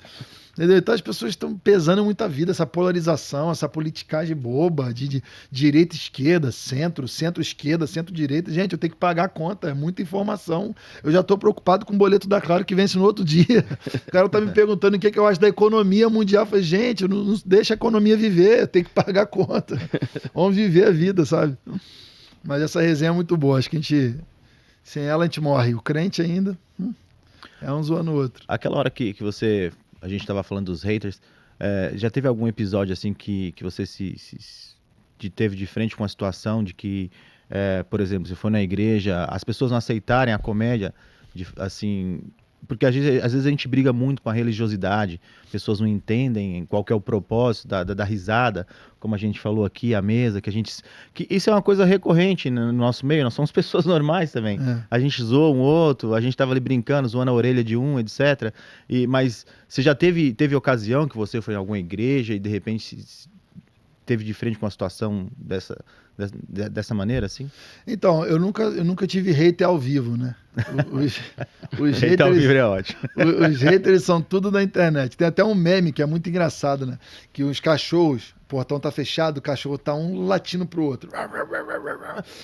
Entendeu? Então as pessoas estão pesando muito a vida, essa polarização, essa politicagem boba de direita, esquerda, centro-esquerda, centro-direita. Gente, eu tenho que pagar a conta, é muita informação. Eu já estou preocupado com o boleto da Claro que vence no outro dia. O cara tá me perguntando o que eu acho da economia mundial. Eu falei, gente, não deixa a economia viver, eu tenho que pagar a conta. Vamos viver a vida, sabe? Mas essa resenha é muito boa, acho que sem ela a gente morre. O crente ainda é um zoando o outro. Aquela hora que a gente estava falando dos haters, já teve algum episódio assim que você teve de frente com a situação de que, por exemplo, você foi na igreja, as pessoas não aceitarem a comédia, assim... Porque às vezes a gente briga muito com a religiosidade, pessoas não entendem qual que é o propósito da risada, como a gente falou aqui, a mesa, que isso é uma coisa recorrente no nosso meio, nós somos pessoas normais também. A gente zoa um outro, a gente estava ali brincando, zoando a orelha de um, etc. Mas você já teve ocasião que você foi em alguma igreja e de repente teve de frente com uma situação dessa maneira, assim? Então, eu nunca tive hater ao vivo, né? Os haters ao vivo é ótimo. Os haters são tudo na internet. Tem até um meme que é muito engraçado, né? Que os cachorros, o portão tá fechado, o cachorro tá um latindo pro outro.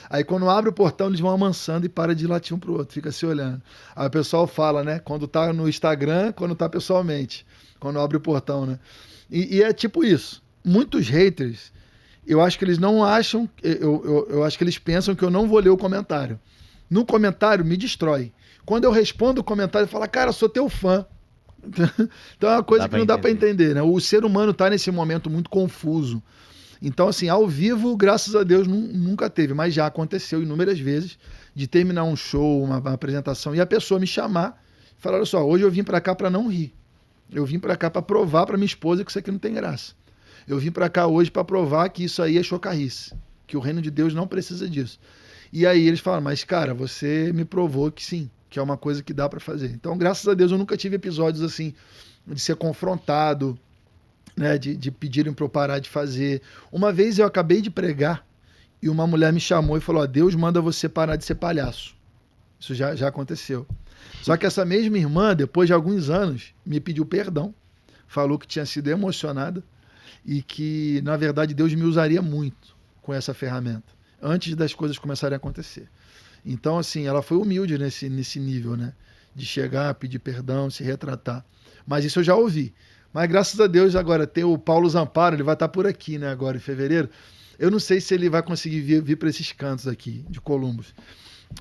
Aí quando abre o portão, eles vão amansando e para de latir um pro outro, fica se olhando. Aí o pessoal fala, né? Quando tá no Instagram, quando tá pessoalmente. Quando abre o portão, né? E é tipo isso. Muitos haters, eu acho que eles não acham, eu acho que eles pensam que eu não vou ler o comentário. No comentário, me destrói. Quando eu respondo o comentário, eu falo, cara, eu sou teu fã. Então é uma coisa que não dá para entender, né? O ser humano tá nesse momento muito confuso. Então, assim, ao vivo, graças a Deus, nunca teve, mas já aconteceu inúmeras vezes de terminar um show, uma apresentação, e a pessoa me chamar e falar, olha só, hoje eu vim para cá para não rir. Eu vim para cá para provar para minha esposa que isso aqui não tem graça. Eu vim para cá hoje para provar que isso aí é chocarrice, que o reino de Deus não precisa disso. E aí eles falam, mas cara, você me provou que sim, que é uma coisa que dá para fazer. Então, graças a Deus, eu nunca tive episódios assim, de ser confrontado, né, de pedirem para eu parar de fazer. Uma vez eu acabei de pregar e uma mulher me chamou e falou, Deus manda você parar de ser palhaço. Isso já aconteceu. Só que essa mesma irmã, depois de alguns anos, me pediu perdão, falou que tinha sido emocionada, e que, na verdade, Deus me usaria muito com essa ferramenta, antes das coisas começarem a acontecer. Então, assim, ela foi humilde nesse nível, né? de chegar, pedir perdão, se retratar. Mas isso eu já ouvi. Mas graças a Deus agora tem o Paulo Zamparo, ele vai estar por aqui, né, agora em fevereiro. Eu não sei se ele vai conseguir vir para esses cantos aqui de Columbus.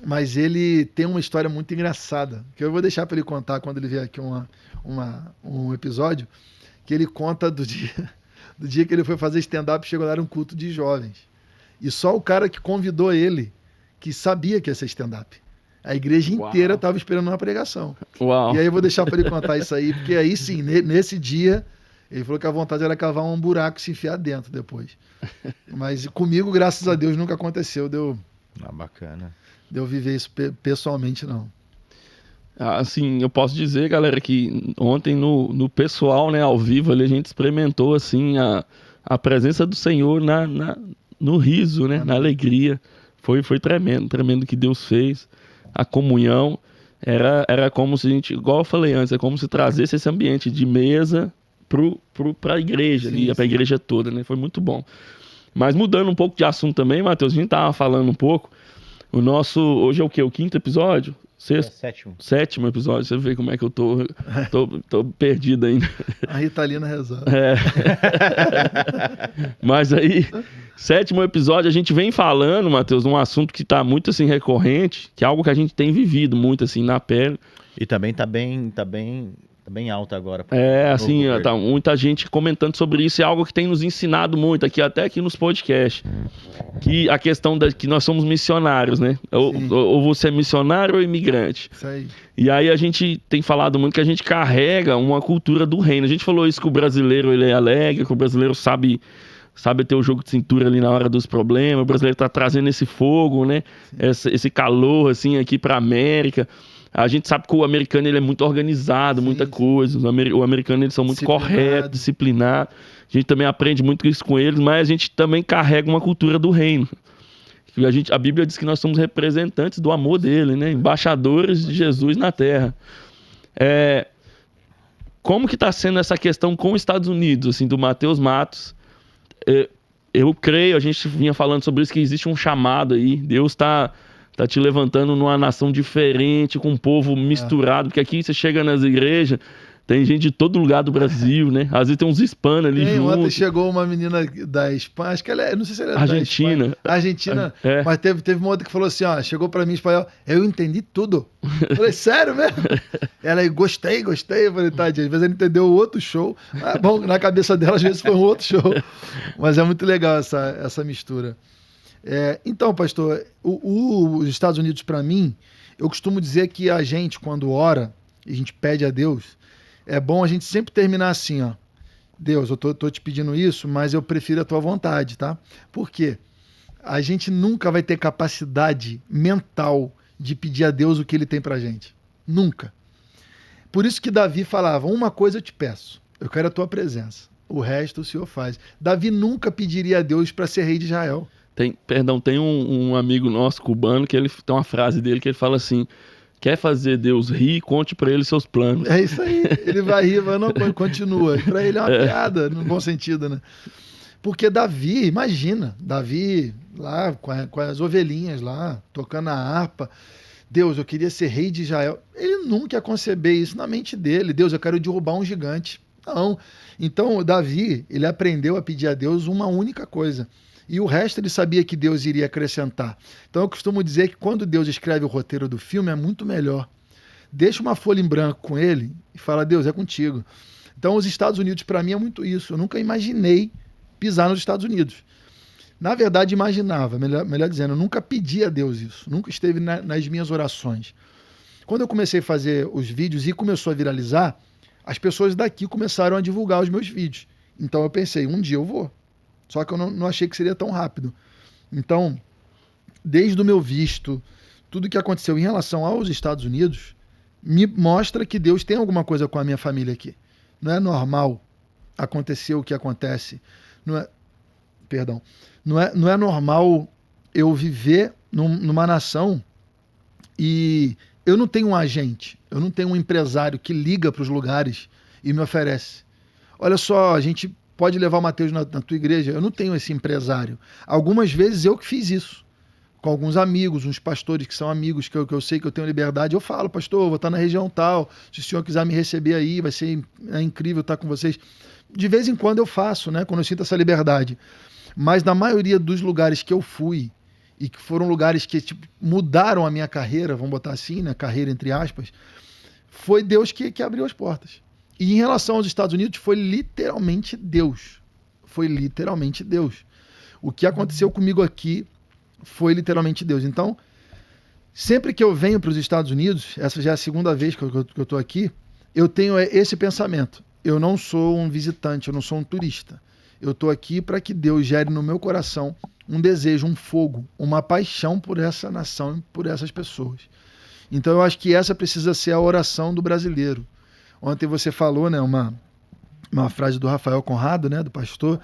Mas ele tem uma história muito engraçada, que eu vou deixar para ele contar quando ele vier aqui um episódio, que ele conta do dia que ele foi fazer stand-up, chegou lá, era um culto de jovens. E só o cara que convidou ele, que sabia que ia ser stand-up. A igreja inteira estava esperando uma pregação. Uau. E aí eu vou deixar para ele contar isso aí, porque aí sim, nesse dia, ele falou que a vontade era cavar um buraco e se enfiar dentro depois. Mas comigo, graças a Deus, nunca aconteceu. Bacana. De eu viver isso pessoalmente, não. Assim, eu posso dizer, galera, que ontem no pessoal, né, ao vivo, ali, a gente experimentou, assim, a presença do Senhor no riso, né, na alegria. Foi tremendo o que Deus fez. A comunhão era como se a gente, igual eu falei antes, é como se trazesse esse ambiente de mesa para a igreja, para a igreja toda, né? Foi muito bom. Mas mudando um pouco de assunto também, Matheus, a gente tava falando um pouco, hoje é o quê? O 5º episódio? Sétimo. 7º episódio, você vê como é que eu tô perdido ainda. A Ritalina resolve. Mas aí, 7º episódio, a gente vem falando, Matheus, de um assunto que tá muito assim recorrente, que é algo que a gente tem vivido muito assim na pele. E também tá bem alta agora. Assim, tá muita gente comentando sobre isso, é algo que tem nos ensinado muito aqui, até aqui nos podcasts. Que a questão que nós somos missionários, né? Ou você é missionário ou imigrante. Isso aí. E aí a gente tem falado muito que a gente carrega uma cultura do reino. A gente falou isso, que o brasileiro ele é alegre, que o brasileiro sabe ter o jogo de cintura ali na hora dos problemas, o brasileiro tá trazendo esse fogo, né? Esse calor, assim, aqui pra América. A gente sabe que o americano ele é muito organizado, muita coisa. O americano eles são muito corretos, disciplinados. A gente também aprende muito isso com eles, mas a gente também carrega uma cultura do reino. A Bíblia diz que nós somos representantes do amor dele, né? Embaixadores de Jesus na terra. Como que está sendo essa questão com os Estados Unidos, assim, do Matheus Matos? Eu creio, a gente vinha falando sobre isso, que existe um chamado aí. Deus está te levantando numa nação diferente, com um povo misturado, porque aqui você chega nas igrejas, tem gente de todo lugar do Brasil, né? Às vezes tem uns hispanos ali junto. Ontem chegou uma menina da Espanha, acho que ela não sei se ela é Argentina. da Espanha. Argentina, mas teve uma outra que falou assim, chegou pra mim em espanhol, eu entendi tudo. Eu falei, sério mesmo? Ela aí, gostei. Eu falei, tadinha, às vezes ela entendeu o outro show. Bom, na cabeça dela, às vezes foi um outro show. Mas é muito legal essa mistura. Então, pastor, os Estados Unidos, para mim, eu costumo dizer que a gente, quando ora, e a gente pede a Deus, é bom a gente sempre terminar assim, Deus, eu tô te pedindo isso, mas eu prefiro a tua vontade, tá? Por quê? A gente nunca vai ter capacidade mental de pedir a Deus o que ele tem pra gente. Nunca. Por isso que Davi falava, uma coisa eu te peço, eu quero a tua presença, o resto o Senhor faz. Davi nunca pediria a Deus para ser rei de Israel. Tem um amigo nosso cubano que ele tem uma frase dele que ele fala assim: quer fazer Deus rir, conte pra ele seus planos. É isso aí, ele vai rir, vai não, continua. Pra ele é uma piada, no bom sentido, né? Porque Davi, imagina, Davi lá com as ovelhinhas lá, tocando a harpa. Deus, eu queria ser rei de Israel. Ele nunca ia conceber isso na mente dele. Deus, eu quero derrubar um gigante. Não. Então, Davi, ele aprendeu a pedir a Deus uma única coisa. E o resto ele sabia que Deus iria acrescentar. Então eu costumo dizer que quando Deus escreve o roteiro do filme é muito melhor. Deixa uma folha em branco com ele e fala, Deus, é contigo. Então os Estados Unidos para mim é muito isso. Eu nunca imaginei pisar nos Estados Unidos. Na verdade imaginava, melhor dizendo, eu nunca pedi a Deus isso. Nunca esteve nas minhas orações. Quando eu comecei a fazer os vídeos e começou a viralizar, as pessoas daqui começaram a divulgar os meus vídeos. Então eu pensei, um dia eu vou. Só que eu não achei que seria tão rápido. Então, desde o meu visto, tudo que aconteceu em relação aos Estados Unidos, me mostra que Deus tem alguma coisa com a minha família aqui. Não é normal acontecer o que acontece. Não é normal eu viver numa nação e eu não tenho um agente, eu não tenho um empresário que liga para os lugares e me oferece. Olha só, a gente pode levar o Matheus na tua igreja. Eu não tenho esse empresário. Algumas vezes eu que fiz isso. com alguns amigos, uns pastores que são amigos, que eu sei que eu tenho liberdade, eu falo, pastor, vou estar na região tal, se o senhor quiser me receber aí, vai ser incrível estar com vocês. De vez em quando eu faço, né, quando eu sinto essa liberdade. Mas na maioria dos lugares que eu fui, e que foram lugares que tipo, mudaram a minha carreira, vamos botar assim, né, carreira entre aspas, foi Deus que abriu as portas. E em relação aos Estados Unidos, foi literalmente Deus. Foi literalmente Deus. O que aconteceu comigo aqui foi literalmente Deus. Então, sempre que eu venho para os Estados Unidos, essa já é a segunda vez que eu estou aqui, eu tenho esse pensamento. Eu não sou um visitante, eu não sou um turista. Eu estou aqui para que Deus gere no meu coração um desejo, um fogo, uma paixão por essa nação e por essas pessoas. Então, eu acho que essa precisa ser a oração do brasileiro. Ontem você falou, né, uma frase do Rafael Conrado, né, do pastor,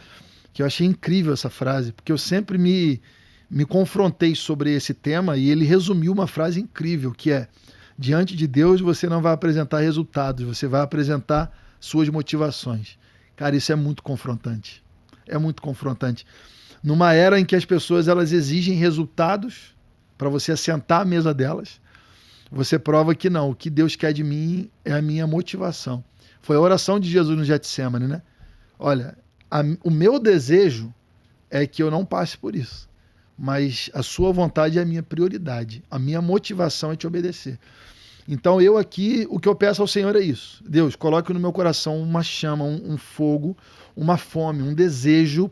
que eu achei incrível essa frase, porque eu sempre me confrontei sobre esse tema e ele resumiu uma frase incrível, que é: diante de Deus você não vai apresentar resultados, você vai apresentar suas motivações. Cara, isso é muito confrontante. É muito confrontante. Numa era em que as pessoas elas exigem resultados para você assentar à mesa delas, você prova que não, o que Deus quer de mim é a minha motivação. Foi a oração de Jesus no Getsemane, né? Olha, o meu desejo é que eu não passe por isso, mas a sua vontade é a minha prioridade, a minha motivação é te obedecer. Então eu aqui, o que eu peço ao Senhor é isso: Deus, coloque no meu coração uma chama, um fogo, uma fome, um desejo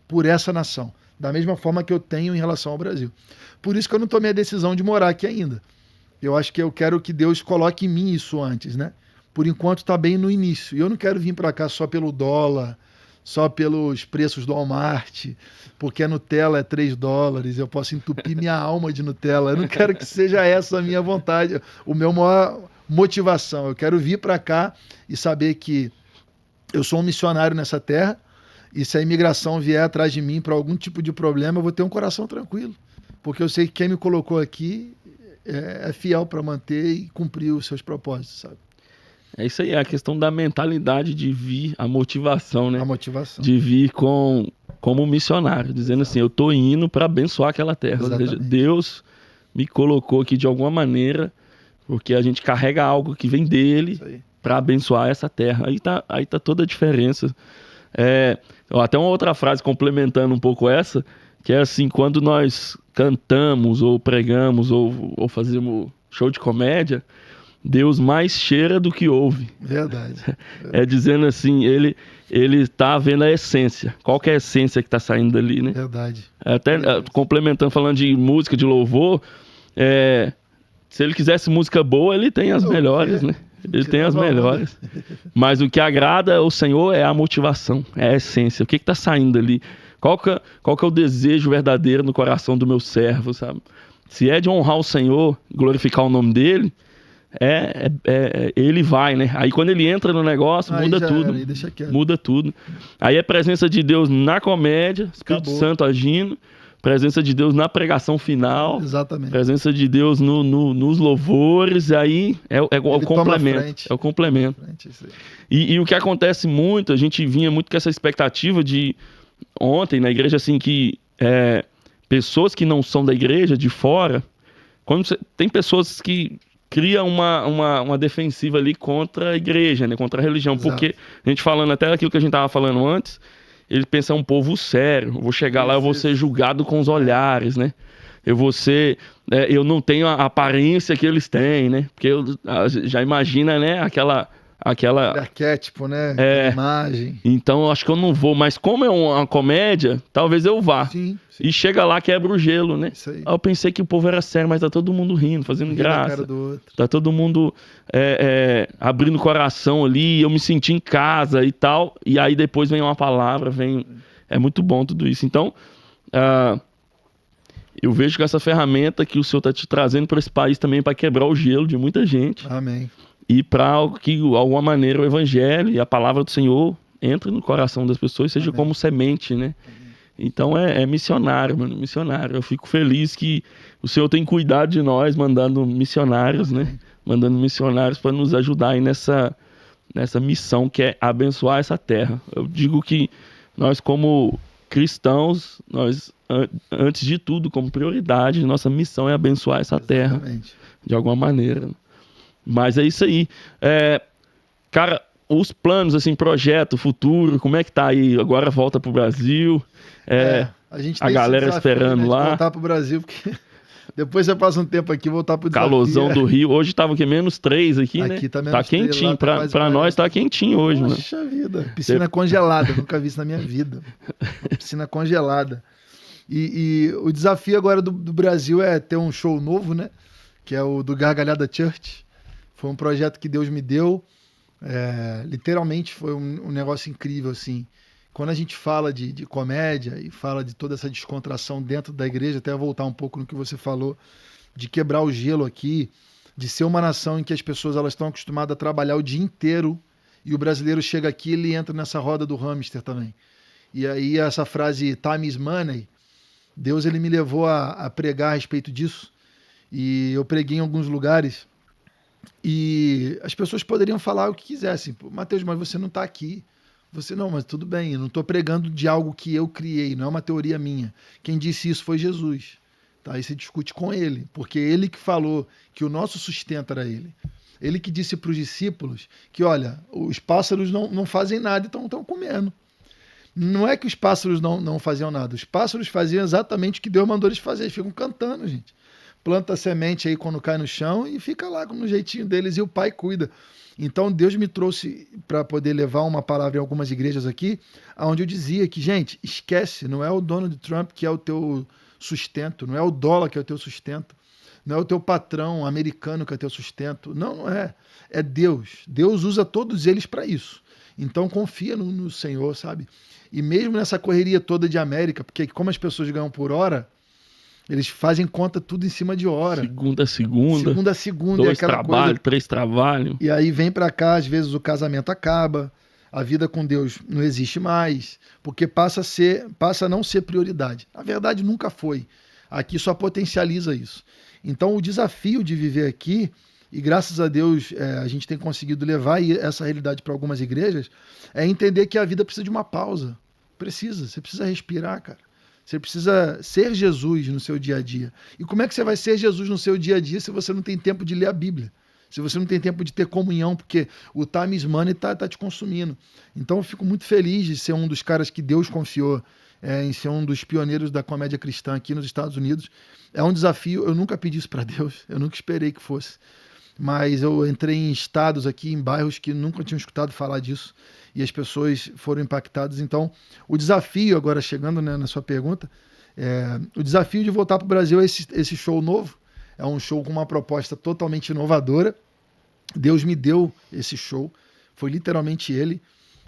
por essa nação, da mesma forma que eu tenho em relação ao Brasil. Por isso que eu não tomei a decisão de morar aqui ainda. Eu acho que eu quero que Deus coloque em mim isso antes, né? Por enquanto está bem no início. E eu não quero vir para cá só pelo dólar, só pelos preços do Walmart, porque a Nutella é $3, eu posso entupir minha alma de Nutella. Eu não quero que seja essa a minha vontade, o meu maior motivação. Eu quero vir para cá e saber que eu sou um missionário nessa terra, e se a imigração vier atrás de mim para algum tipo de problema, eu vou ter um coração tranquilo, porque eu sei que quem me colocou aqui é fiel para manter e cumprir os seus propósitos, sabe? É isso aí, é a questão da mentalidade de vir, a motivação, né? A motivação. De vir como missionário, dizendo assim, eu tô indo para abençoar aquela terra. Ou seja, Deus me colocou aqui de alguma maneira, porque a gente carrega algo que vem dele para abençoar essa terra. Aí tá toda a diferença. Até uma outra frase complementando um pouco essa, que é assim, quando nós cantamos ou pregamos ou fazemos show de comédia, Deus mais cheira do que ouve. Verdade. É dizendo assim, ele tá vendo a essência. Qual que é a essência que tá saindo dali, né? Verdade. Até complementando, falando de música, de louvor, se ele quisesse música boa, ele tem as melhores, né? Ele tem as melhores. Mas o que agrada ao Senhor é a motivação, é a essência. O que tá saindo ali? Qual que é o desejo verdadeiro no coração do meu servo, sabe? Se é de honrar o Senhor, glorificar o nome dele, ele vai, né? Aí quando ele entra no negócio, muda tudo. Muda tudo. Aí é presença de Deus na comédia, Espírito Santo agindo, presença de Deus na pregação final. Exatamente. Presença de Deus nos louvores, aí é o complemento. É o complemento. E o que acontece muito, a gente vinha muito com essa expectativa de ontem na igreja, assim, que pessoas que não são da igreja, de fora, tem pessoas que cria uma defensiva ali contra a igreja, né? Contra a religião. Exato. Porque a gente falando até daquilo que a gente estava falando antes, ele pensa um povo sério. Eu vou chegar lá, eu vou ser julgado com os olhares, né? Eu não tenho a aparência que eles têm, né? Porque já imagina, né? Aquele arquétipo, né? Aquela imagem. Então, eu acho que eu não vou. Mas como é uma comédia, talvez eu vá. Sim. E chega lá, quebra o gelo, né? Isso aí. Eu pensei que o povo era sério, mas tá todo mundo rindo, fazendo graça. Cara do outro. Tá todo mundo abrindo o coração ali, eu me senti em casa e tal. E aí depois vem uma palavra, É muito bom tudo isso. Então, eu vejo que essa ferramenta que o Senhor tá te trazendo para esse país também para quebrar o gelo de muita gente. Amém. E para que, de alguma maneira, o evangelho e a palavra do Senhor entre no coração das pessoas, seja como semente, né? Então é missionário, mano, missionário. Eu fico feliz que o Senhor tem cuidado de nós, mandando missionários, né? Mandando missionários para nos ajudar aí nessa missão que é abençoar essa terra. Eu digo que nós, como cristãos, nós antes de tudo, como prioridade, nossa missão é abençoar essa terra de alguma maneira. Mas é isso aí. Cara, os planos, assim, projeto, futuro, como é que tá aí? Agora volta pro Brasil. A gente a tem galera esse desafio, esperando né, de lá. voltar pro Brasil, porque depois você passa um tempo aqui e voltar pro desafio. Calorzão do Rio. Hoje tava o quê? -3 aqui, né? Aqui tá menos Tá 3, quentinho. lá tá quase Pra nós tá quentinho hoje, mano. Poxa vida. Piscina congelada. Nunca vi isso na minha vida. Piscina congelada. E o desafio agora do Brasil é ter um show novo, né? Que é o do Gargalhada Church. Foi um projeto que Deus me deu. Literalmente foi um negócio incrível, assim. Quando a gente fala de comédia e fala de toda essa descontração dentro da igreja, até voltar um pouco no que você falou, de quebrar o gelo aqui, de ser uma nação em que as pessoas elas estão acostumadas a trabalhar o dia inteiro e o brasileiro chega aqui e ele entra nessa roda do hamster também. E aí essa frase time is money, Deus ele me levou a pregar a respeito disso. E eu preguei em alguns lugares e as pessoas poderiam falar o que quisessem. Mateus, mas você não está aqui. Você não, mas tudo bem, eu não estou pregando de algo que eu criei, não é uma teoria minha. Quem disse isso foi Jesus. Tá? Aí você discute com ele, porque ele que falou que o nosso sustento era ele. Ele que disse para os discípulos que, olha, os pássaros não fazem nada e estão comendo. Não é que os pássaros não faziam nada, os pássaros faziam exatamente o que Deus mandou eles fazer, eles ficam cantando, gente. Planta a semente aí quando cai no chão e fica lá no jeitinho deles e o pai cuida. Então Deus me trouxe para poder levar uma palavra em algumas igrejas aqui, onde eu dizia que, gente, esquece, não é o Donald Trump que é o teu sustento, não é o dólar que é o teu sustento, não é o teu patrão americano que é o teu sustento, não é, é Deus. Deus usa todos eles para isso. Então confia no Senhor, sabe? E mesmo nessa correria toda de América, porque como as pessoas ganham por hora, eles fazem conta tudo em cima de hora. Segunda a segunda. 2 trabalhos, 3 trabalhos. E aí vem pra cá, às vezes o casamento acaba, a vida com Deus não existe mais, porque passa a não ser prioridade. Na verdade, nunca foi. Aqui só potencializa isso. Então, o desafio de viver aqui, e graças a Deus a gente tem conseguido levar essa realidade para algumas igrejas, é entender que a vida precisa de uma pausa. Você precisa respirar, cara. Você precisa ser Jesus no seu dia a dia. E como é que você vai ser Jesus no seu dia a dia se você não tem tempo de ler a Bíblia? Se você não tem tempo de ter comunhão, porque o time is money tá te consumindo. Então eu fico muito feliz de ser um dos caras que Deus confiou em ser um dos pioneiros da comédia cristã aqui nos Estados Unidos. É um desafio, eu nunca pedi isso para Deus, eu nunca esperei que fosse. Mas eu entrei em estados aqui, em bairros que nunca tinham escutado falar disso, e as pessoas foram impactadas. Então, o desafio, agora chegando, né, na sua pergunta, o desafio de voltar para o Brasil é esse show novo. É um show com uma proposta totalmente inovadora. Deus me deu esse show, foi literalmente ele,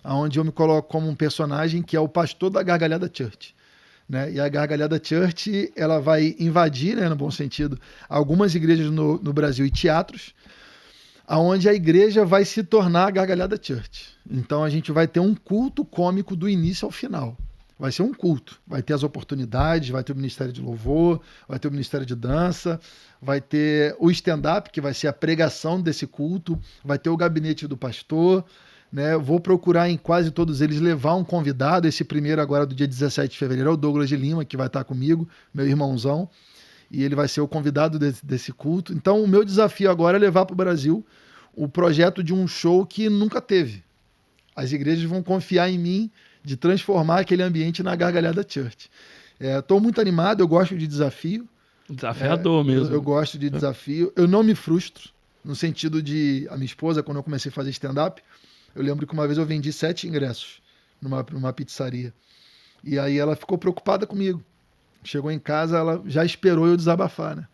onde eu me coloco como um personagem que é o pastor da Gargalhada Church. Né? E a Gargalhada Church ela vai invadir, né, no bom sentido, algumas igrejas no Brasil e teatros, onde a igreja vai se tornar a Gargalhada Church. Então a gente vai ter um culto cômico do início ao final. Vai ser um culto, vai ter as oportunidades, vai ter o Ministério de Louvor, vai ter o Ministério de Dança, vai ter o stand-up, que vai ser a pregação desse culto, vai ter o gabinete do pastor, né? Vou procurar em quase todos eles levar um convidado. Esse primeiro agora do dia 17 de fevereiro é o Douglas de Lima, que vai estar comigo, meu irmãozão, e ele vai ser o convidado desse culto. Então o meu desafio agora é levar para o Brasil o projeto de um show que nunca teve. As igrejas vão confiar em mim de transformar aquele ambiente na Gargalhada Church. Estou muito animado, eu gosto de desafio. Desafiador mesmo. Eu gosto de desafio. Eu não me frustro, no sentido de... A minha esposa, quando eu comecei a fazer stand-up, eu lembro que uma vez eu vendi 7 ingressos numa pizzaria. E aí ela ficou preocupada comigo. Chegou em casa, ela já esperou eu desabafar, né?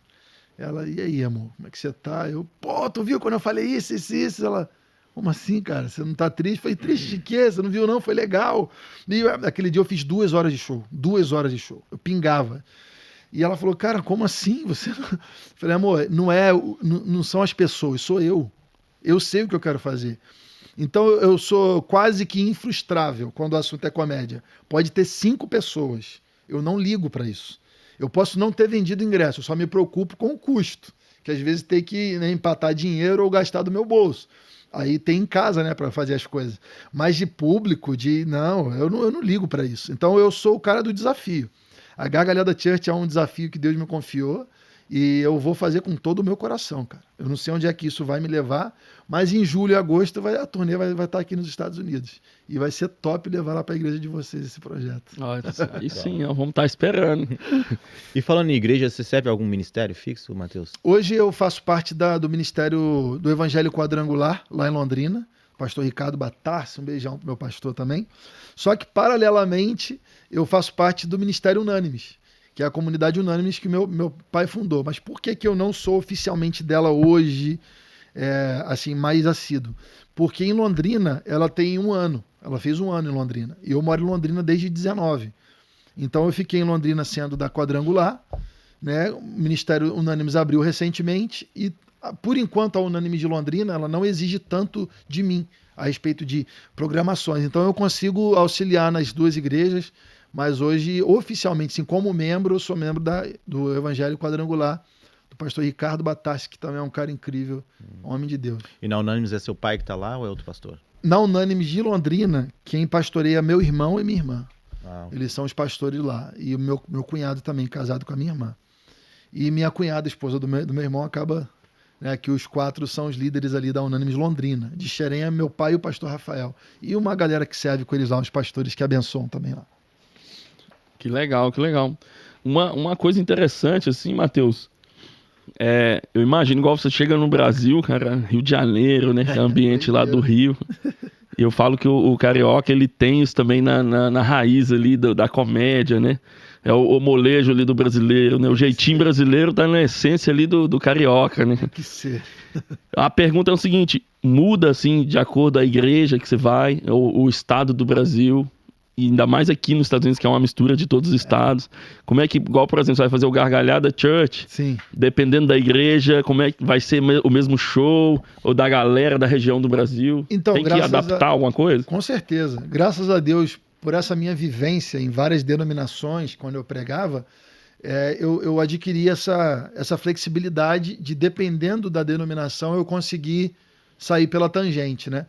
Ela, e aí, amor, como é que você tá? Eu, tu viu quando eu falei isso? Ela... Como assim, cara? Você não tá triste? Falei, triste de quê? Você não viu, não? Foi legal. E aquele dia eu fiz 2 horas de show. 2 horas de show. Eu pingava. E ela falou, cara, como assim? Você não... Eu falei, amor, não são as pessoas, sou eu. Eu sei o que eu quero fazer. Então eu sou quase que infrustrável quando o assunto é comédia. Pode ter 5 pessoas. Eu não ligo para isso. Eu posso não ter vendido ingresso, eu só me preocupo com o custo. Que às vezes tem que, né, empatar dinheiro ou gastar do meu bolso. Aí tem em casa, né, para fazer as coisas. Mas de público, eu não ligo para isso. Então eu sou o cara do desafio. A Gargalhada Church é um desafio que Deus me confiou e eu vou fazer com todo o meu coração, cara. Eu não sei onde é que isso vai me levar, mas em julho e agosto a turnê vai estar aqui nos Estados Unidos. E vai ser top levar lá para a igreja de vocês esse projeto. Aí sim, ó, vamos estar esperando. E falando em igreja, você serve algum ministério fixo, Matheus? Hoje eu faço parte do Ministério do Evangelho Quadrangular, lá em Londrina. Pastor Ricardo Batarsi, um beijão pro meu pastor também. Só que, paralelamente, eu faço parte do Ministério Unânimes, que é a comunidade Unânimes que meu pai fundou. Mas por que eu não sou oficialmente dela hoje, assim, mais assíduo? Porque em Londrina ela tem 1 ano. Ela fez 1 ano em Londrina. E eu moro em Londrina desde 19. Então eu fiquei em Londrina sendo da Quadrangular, né? O Ministério Unânimes abriu recentemente e, por enquanto, a Unânimes de Londrina ela não exige tanto de mim a respeito de programações. Então eu consigo auxiliar nas 2 igrejas, mas hoje, oficialmente, sim, como membro, eu sou membro do Evangelho Quadrangular, do pastor Ricardo Batarsi, que também é um cara incrível, homem de Deus. E na Unânimes é seu pai que está lá ou é outro pastor? Na Unânimes de Londrina, quem pastoreia é meu irmão e minha irmã. Okay. Eles são os pastores lá. E o meu cunhado também, casado com a minha irmã. E minha cunhada, esposa do meu irmão, acaba... Né, que os 4 são os líderes ali da Unânimes Londrina. De Xerém é meu pai e o pastor Rafael. E uma galera que serve com eles lá, os pastores que abençoam também lá. Que legal, que legal. Uma coisa interessante, assim, Matheus, eu imagino, igual você chega no Brasil, cara, Rio de Janeiro, né, que é ambiente lá do Rio, e eu falo que o carioca, ele tem isso também na raiz ali da comédia, né, é o molejo ali do brasileiro, né, o jeitinho brasileiro tá na essência ali do carioca, né. Que ser. A pergunta é o seguinte, muda, assim, de acordo com a igreja que você vai, o estado do Brasil... E ainda mais aqui nos Estados Unidos, que é uma mistura de todos os estados. Como é que, igual, por exemplo, você vai fazer o Gargalhada Church, sim, dependendo da igreja, como é que vai ser o mesmo show, ou da galera da região do Brasil? Então, tem que adaptar alguma coisa? Com certeza. Graças a Deus, por essa minha vivência em várias denominações, quando eu pregava, eu adquiri essa flexibilidade de, dependendo da denominação, eu conseguir sair pela tangente, né?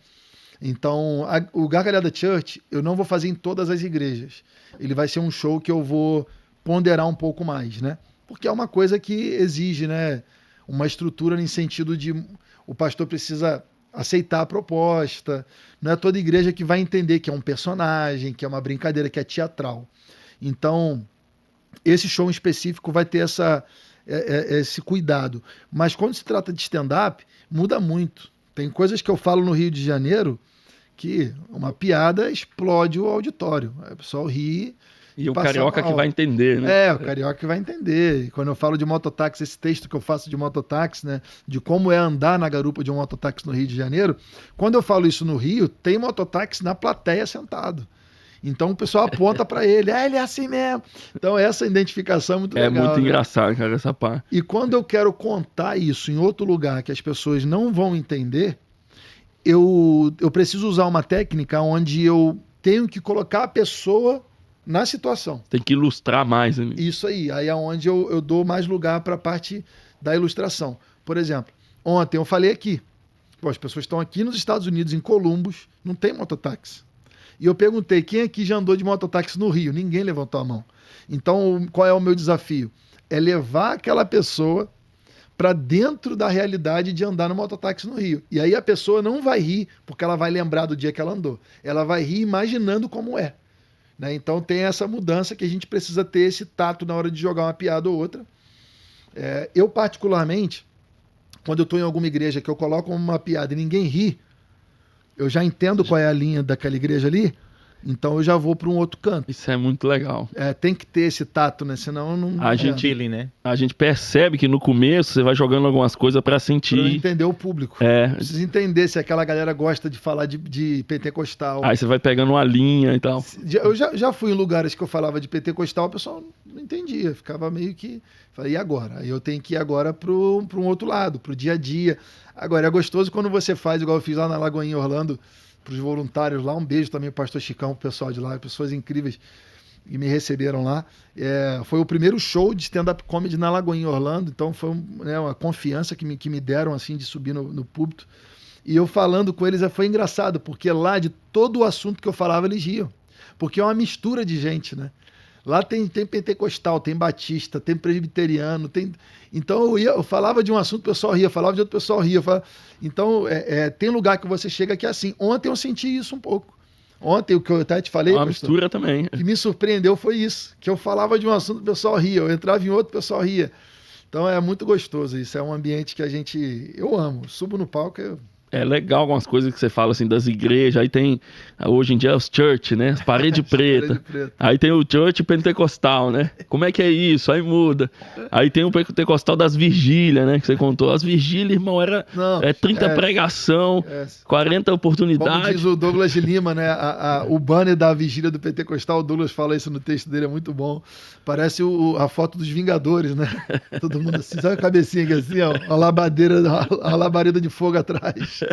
Então, o Gargalhada Church, eu não vou fazer em todas as igrejas. Ele vai ser um show que eu vou ponderar um pouco mais, né? Porque é uma coisa que exige, né, uma estrutura em sentido de o pastor precisa aceitar a proposta. Não é toda igreja que vai entender que é um personagem, que é uma brincadeira, que é teatral. Então, esse show em específico vai ter esse cuidado. Mas quando se trata de stand-up, muda muito. Tem coisas que eu falo no Rio de Janeiro que uma piada explode o auditório. O pessoal ri. E o carioca mal. Que vai entender, né? O carioca que vai entender. E quando eu falo de mototáxi, esse texto que eu faço de mototáxi, né? De como é andar na garupa de um mototáxi no Rio de Janeiro, quando eu falo isso no Rio, tem mototáxi na plateia sentado. Então o pessoal aponta para ele, ele é assim mesmo. Então essa identificação é muito legal. É muito engraçado, cara, essa parte. E quando eu quero contar isso em outro lugar que as pessoas não vão entender, eu preciso usar uma técnica onde eu tenho que colocar a pessoa na situação. Tem que ilustrar mais, né? Isso aí é onde eu dou mais lugar para a parte da ilustração. Por exemplo, ontem eu falei aqui, as pessoas estão aqui nos Estados Unidos, em Columbus, não tem mototáxi. E eu perguntei, quem aqui já andou de mototáxi no Rio? Ninguém levantou a mão. Então, qual é o meu desafio? É levar aquela pessoa para dentro da realidade de andar no mototáxi no Rio. E aí a pessoa não vai rir porque ela vai lembrar do dia que ela andou. Ela vai rir imaginando como é. Né? Então tem essa mudança que a gente precisa ter esse tato na hora de jogar uma piada ou outra. Eu, particularmente, quando eu estou em alguma igreja que eu coloco uma piada e ninguém ri, eu já entendo qual é a linha daquela igreja ali, então eu já vou para um outro canto. Isso é muito legal. Tem que ter esse tato, né? Senão não... A gente percebe que no começo você vai jogando algumas coisas para sentir... Pra entender o público. Precisa entender se aquela galera gosta de falar de pentecostal. Aí você vai pegando uma linha e tal. Eu já fui em lugares que eu falava de pentecostal, o pessoal não entendia. Ficava meio que... Falei, e agora? Aí eu tenho que ir agora para um outro lado, para o dia a dia. Agora, é gostoso quando você faz, igual eu fiz lá na Lagoinha em Orlando, para os voluntários lá. Um beijo também para o pastor Chicão, o pessoal de lá, pessoas incríveis que me receberam lá. Foi o primeiro show de stand-up comedy na Lagoinha em Orlando, então foi uma confiança que me deram assim de subir no púlpito. E eu falando com eles foi engraçado, porque lá de todo o assunto que eu falava eles riam. Porque é uma mistura de gente, né? Lá tem pentecostal, tem batista, tem presbiteriano, tem... Então eu falava de um assunto, o pessoal ria, falava de outro, o pessoal ria. Então tem lugar que você chega que é assim. Ontem eu senti isso um pouco. Ontem, o que eu até te falei, Uma mistura também. que me surpreendeu foi isso. Que eu falava de um assunto, o pessoal ria. Eu entrava em outro, o pessoal ria. Então é muito gostoso isso. É um ambiente que eu amo. Subo no palco, É legal algumas coisas que você fala assim das igrejas. Aí tem, hoje em dia, os church, né? As paredes pretas. Aí tem o church pentecostal, né? Como é que é isso? Aí muda. Aí tem o pentecostal das vigílias, né? Que você contou. As vigílias, irmão, era 30 pregação, 40 Como oportunidades. diz o Douglas de Lima, né? O banner da vigília do pentecostal, o Douglas fala isso no texto dele, é muito bom. Parece a foto dos Vingadores, né? Todo mundo assim, sabe a cabecinha aqui assim, ó, a labareda de fogo atrás.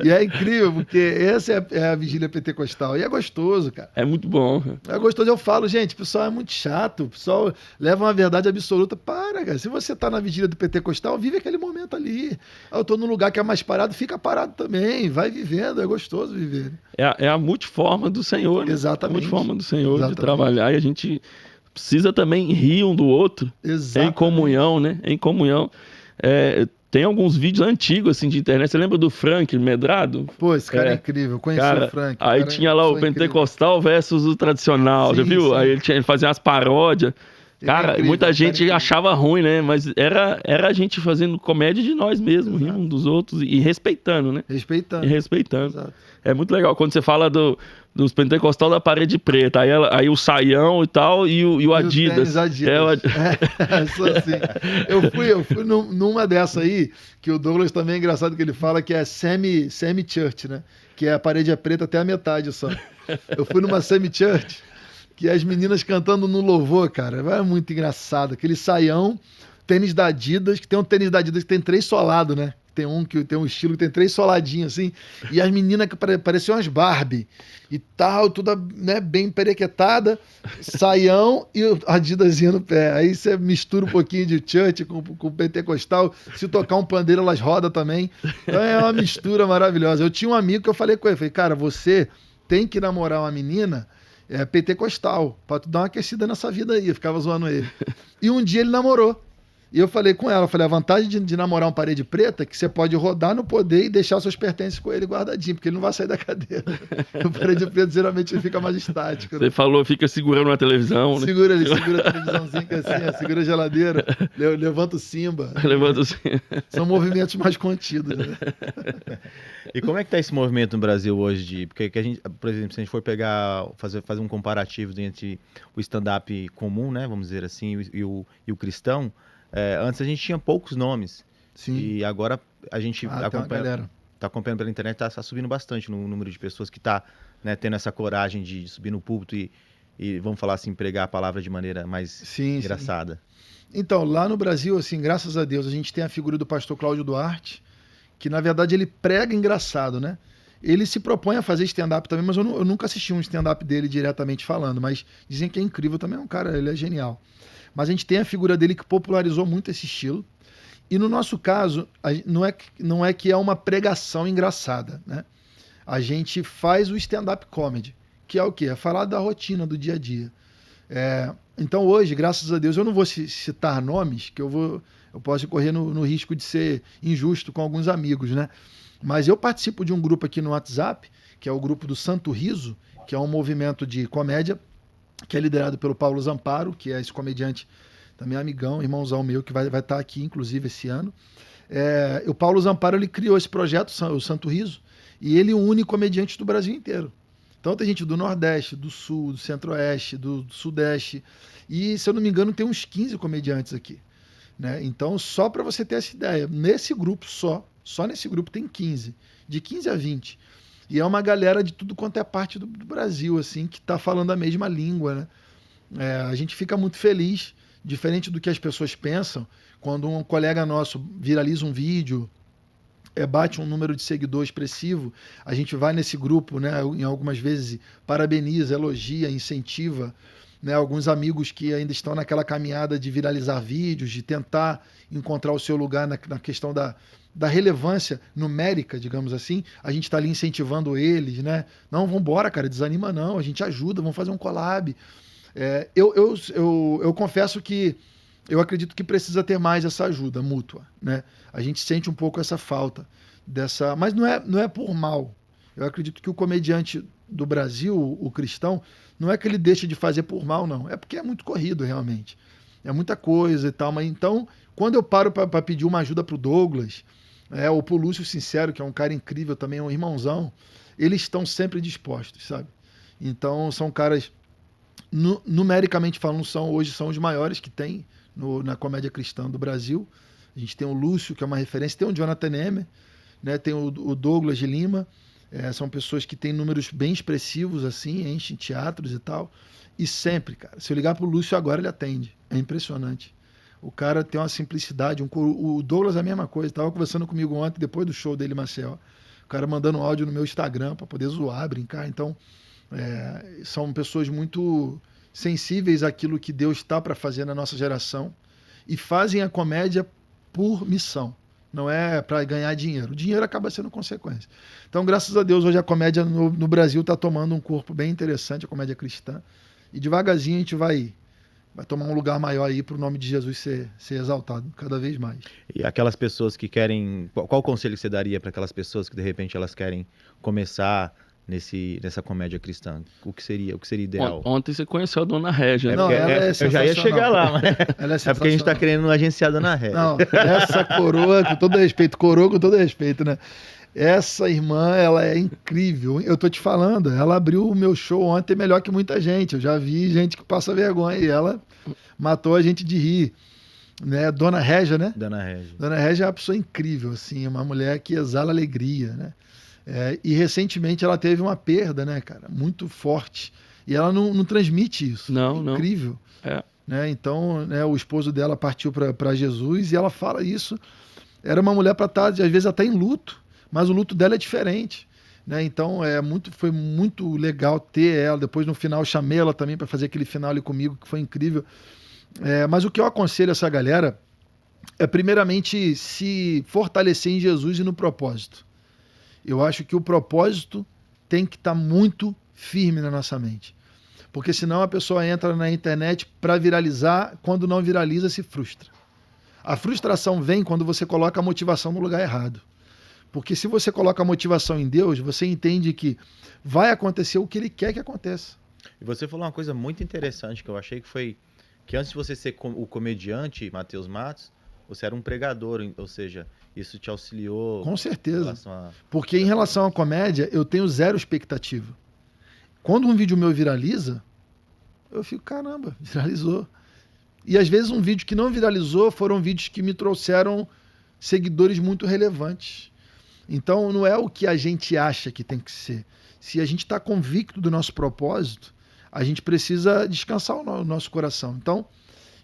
E é incrível, porque essa é a vigília pentecostal. E é gostoso, cara. É muito bom. É gostoso. Eu falo, gente, o pessoal é muito chato. O pessoal leva uma verdade absoluta. Para, cara. Se você tá na vigília do pentecostal, vive aquele momento ali. Eu tô num lugar que é mais parado, fica parado também. Vai vivendo, é gostoso viver. É a multiforma do Senhor, né? Exatamente. A multiforma do Senhor Exatamente. de trabalhar. E a gente precisa também rir um do outro. Exatamente. Em comunhão, né? Em comunhão. Tem alguns vídeos antigos assim de internet. Você lembra do Frank Medrado? Pô, esse cara é incrível. Eu conheci o Frank. Aí tinha lá o pentecostal versus o tradicional, já viu? Sim. Aí ele fazia as paródias. Cara, muita gente achava ruim, né? Mas era a gente fazendo comédia de nós mesmos, rindo um dos outros e respeitando, né? Respeitando. E respeitando. Exato. É muito legal. Quando você fala dos pentecostal da parede preta, aí o saião e tal, e o Adidas. Sou assim. Eu fui numa dessa aí, que o Douglas também é engraçado que ele fala que é semi-church, né? Que é a parede preta até a metade só. Eu fui numa semi-church, que as meninas cantando no louvor, cara. É muito engraçado. Aquele saião, tênis da Adidas, que tem um tênis da Adidas que tem 3 solados, né? Tem um estilo que tem 3 soladinhos, assim. E as meninas que pareciam umas Barbie. E tal, toda, né, bem perequetada. Saião e a Adidasinha no pé. Aí você mistura um pouquinho de church com pentecostal. Se tocar um pandeiro, elas rodam também. Então é uma mistura maravilhosa. Eu tinha um amigo que eu falei com ele. Falei, cara, você tem que namorar uma menina pentecostal, pra tu dar uma aquecida nessa vida aí. Eu ficava zoando ele. E um dia ele namorou. E eu falei com ela, a vantagem de namorar um parede preta é que você pode rodar no poder e deixar seus pertences com ele guardadinho, porque ele não vai sair da cadeira. O parede preto geralmente ele fica mais estático. Você falou, fica segurando na televisão, né? Segura a televisãozinha assim, segura a geladeira, levanta o Simba. Levanta o Simba. São movimentos mais contidos, né? E como é que tá esse movimento no Brasil hoje? Porque a gente, por exemplo, se a gente for fazer um comparativo entre o stand-up comum, né, vamos dizer assim, e o cristão, antes a gente tinha poucos nomes. Sim. E agora a gente está acompanhando pela internet, está subindo bastante no número de pessoas que está, né, tendo essa coragem de subir no púlpito e vamos falar assim, pregar a palavra de maneira mais engraçada. Sim. Então, lá no Brasil, assim, graças a Deus, a gente tem a figura do pastor Cláudio Duarte, que na verdade ele prega engraçado, né? Ele se propõe a fazer stand-up também, mas eu nunca assisti um stand-up dele diretamente falando, mas dizem que é incrível também, é um cara, ele é genial. Mas a gente tem a figura dele que popularizou muito esse estilo. E no nosso caso, não é que é uma pregação engraçada, né? A gente faz o stand-up comedy, que é o quê? É falar da rotina, do dia a dia. Então hoje, graças a Deus, eu não vou citar nomes, que eu posso correr no risco de ser injusto com alguns amigos, né? Mas eu participo de um grupo aqui no WhatsApp, que é o grupo do Santo Riso, que é um movimento de comédia, que é liderado pelo Paulo Zamparo, que é esse comediante, também amigão, irmãozão meu, que vai estar aqui, inclusive, esse ano. O Paulo Zamparo, ele criou esse projeto, o Santo Riso, e ele une comediantes do Brasil inteiro. Então tem gente do Nordeste, do Sul, do Centro-Oeste, do Sudeste, e, se eu não me engano, tem uns 15 comediantes aqui, né? Então, só para você ter essa ideia, nesse grupo só nesse grupo tem 15, de 15 a 20. E é uma galera de tudo quanto é parte do Brasil, assim, que está falando a mesma língua, né? A gente fica muito feliz, diferente do que as pessoas pensam, quando um colega nosso viraliza um vídeo, bate um número de seguidores expressivo, a gente vai nesse grupo, né, em algumas vezes parabeniza, elogia, incentiva, né, alguns amigos que ainda estão naquela caminhada de viralizar vídeos, de tentar encontrar o seu lugar na questão da relevância numérica, digamos assim, a gente está ali incentivando eles, né? Não, vambora, cara, desanima não, a gente ajuda, vamos fazer um collab. Eu confesso que eu acredito que precisa ter mais essa ajuda mútua, né? A gente sente um pouco essa falta dessa, mas não é por mal. Eu acredito que o comediante do Brasil, o cristão, não é que ele deixa de fazer por mal, não. É porque é muito corrido, realmente. É muita coisa e tal. Mas então, quando eu paro para pedir uma ajuda pro Douglas, ou pro Lúcio Sincero, que é um cara incrível também, é um irmãozão, eles estão sempre dispostos, sabe? Então, são caras, numericamente falando, hoje são os maiores que tem na comédia cristã do Brasil. A gente tem o Lúcio, que é uma referência, tem o Jonathan Nehmer, né? Tem o Douglas de Lima. São pessoas que têm números bem expressivos, assim, enchem teatros e tal. E sempre, cara, se eu ligar pro Lúcio agora, ele atende. É impressionante. O cara tem uma simplicidade. O Douglas é a mesma coisa. Estava conversando comigo ontem, depois do show dele, Marcel. O cara mandando um áudio no meu Instagram para poder zoar, brincar. Então, são pessoas muito sensíveis àquilo que Deus está para fazer na nossa geração e fazem a comédia por missão. Não é para ganhar dinheiro. O dinheiro acaba sendo consequência. Então, graças a Deus, hoje a comédia no Brasil está tomando um corpo bem interessante, a comédia cristã. E devagarzinho a gente vai tomar um lugar maior aí para o nome de Jesus ser exaltado cada vez mais. E aquelas pessoas que querem... Qual conselho você daria para aquelas pessoas que, de repente, elas querem começar nessa comédia cristã? O que seria ideal? Ontem você conheceu a Dona Régia, né? Não, eu já ia chegar lá, mas ela é porque a gente está querendo agenciar a Dona Régia. Não, essa coroa, com todo respeito, né? Essa irmã, ela é incrível. Eu tô te falando, ela abriu o meu show ontem melhor que muita gente. Eu já vi gente que passa vergonha e ela matou a gente de rir. Né? Dona Régia, né? Dona Régia. Dona Régia é uma pessoa incrível, assim, uma mulher que exala alegria, né? E recentemente ela teve uma perda, né, cara? Muito forte. E ela não transmite isso. Não. Incrível. Né? Então, né, o esposo dela partiu para Jesus e ela fala isso. Era uma mulher para estar, às vezes, até em luto. Mas o luto dela é diferente, né? Então foi muito legal ter ela. Depois no final chamei ela também para fazer aquele final ali comigo, que foi incrível. Mas o que eu aconselho essa galera é primeiramente se fortalecer em Jesus e no propósito. Eu acho que o propósito tem que estar muito firme na nossa mente. Porque senão a pessoa entra na internet para viralizar, quando não viraliza se frustra. A frustração vem quando você coloca a motivação no lugar errado. Porque se você coloca a motivação em Deus, você entende que vai acontecer o que Ele quer que aconteça. E você falou uma coisa muito interessante que eu achei que antes de você ser o comediante, Matheus Matos, você era um pregador, ou seja, isso te auxiliou. Com certeza. Porque em relação à comédia, eu tenho zero expectativa. Quando um vídeo meu viraliza, eu fico, caramba, viralizou. E às vezes um vídeo que não viralizou foram vídeos que me trouxeram seguidores muito relevantes. Então não é o que a gente acha que tem que ser. Se a gente está convicto do nosso propósito, a gente precisa descansar o nosso coração. Então,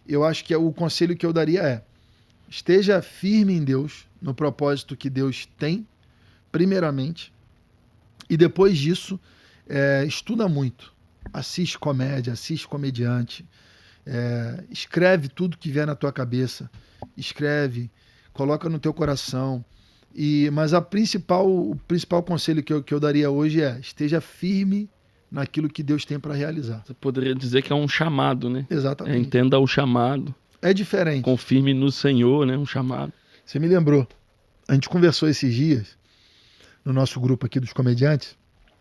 eu acho que o conselho que eu daria é: esteja firme em Deus, no propósito que Deus tem, primeiramente, e depois disso, estuda muito. Assiste comédia, assiste comediante, escreve tudo que vier na tua cabeça, escreve, coloca no teu coração. Mas o principal conselho que eu daria hoje é: esteja firme naquilo que Deus tem para realizar. Você poderia dizer que é um chamado, né? Exatamente. Entenda o chamado. É diferente. Confirme no Senhor, né? Um chamado. Você me lembrou. A gente conversou esses dias no nosso grupo aqui dos comediantes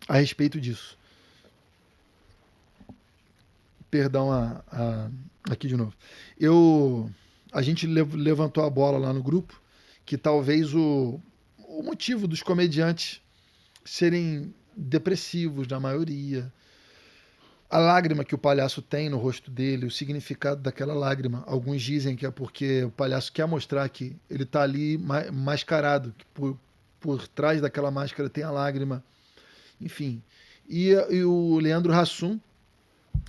a respeito disso. Perdão aqui de novo. A gente levantou a bola lá no grupo que talvez o motivo dos comediantes serem depressivos, na maioria, a lágrima que o palhaço tem no rosto dele, o significado daquela lágrima. Alguns dizem que é porque o palhaço quer mostrar que ele está ali mascarado, que por trás daquela máscara tem a lágrima. Enfim. E o Leandro Hassum,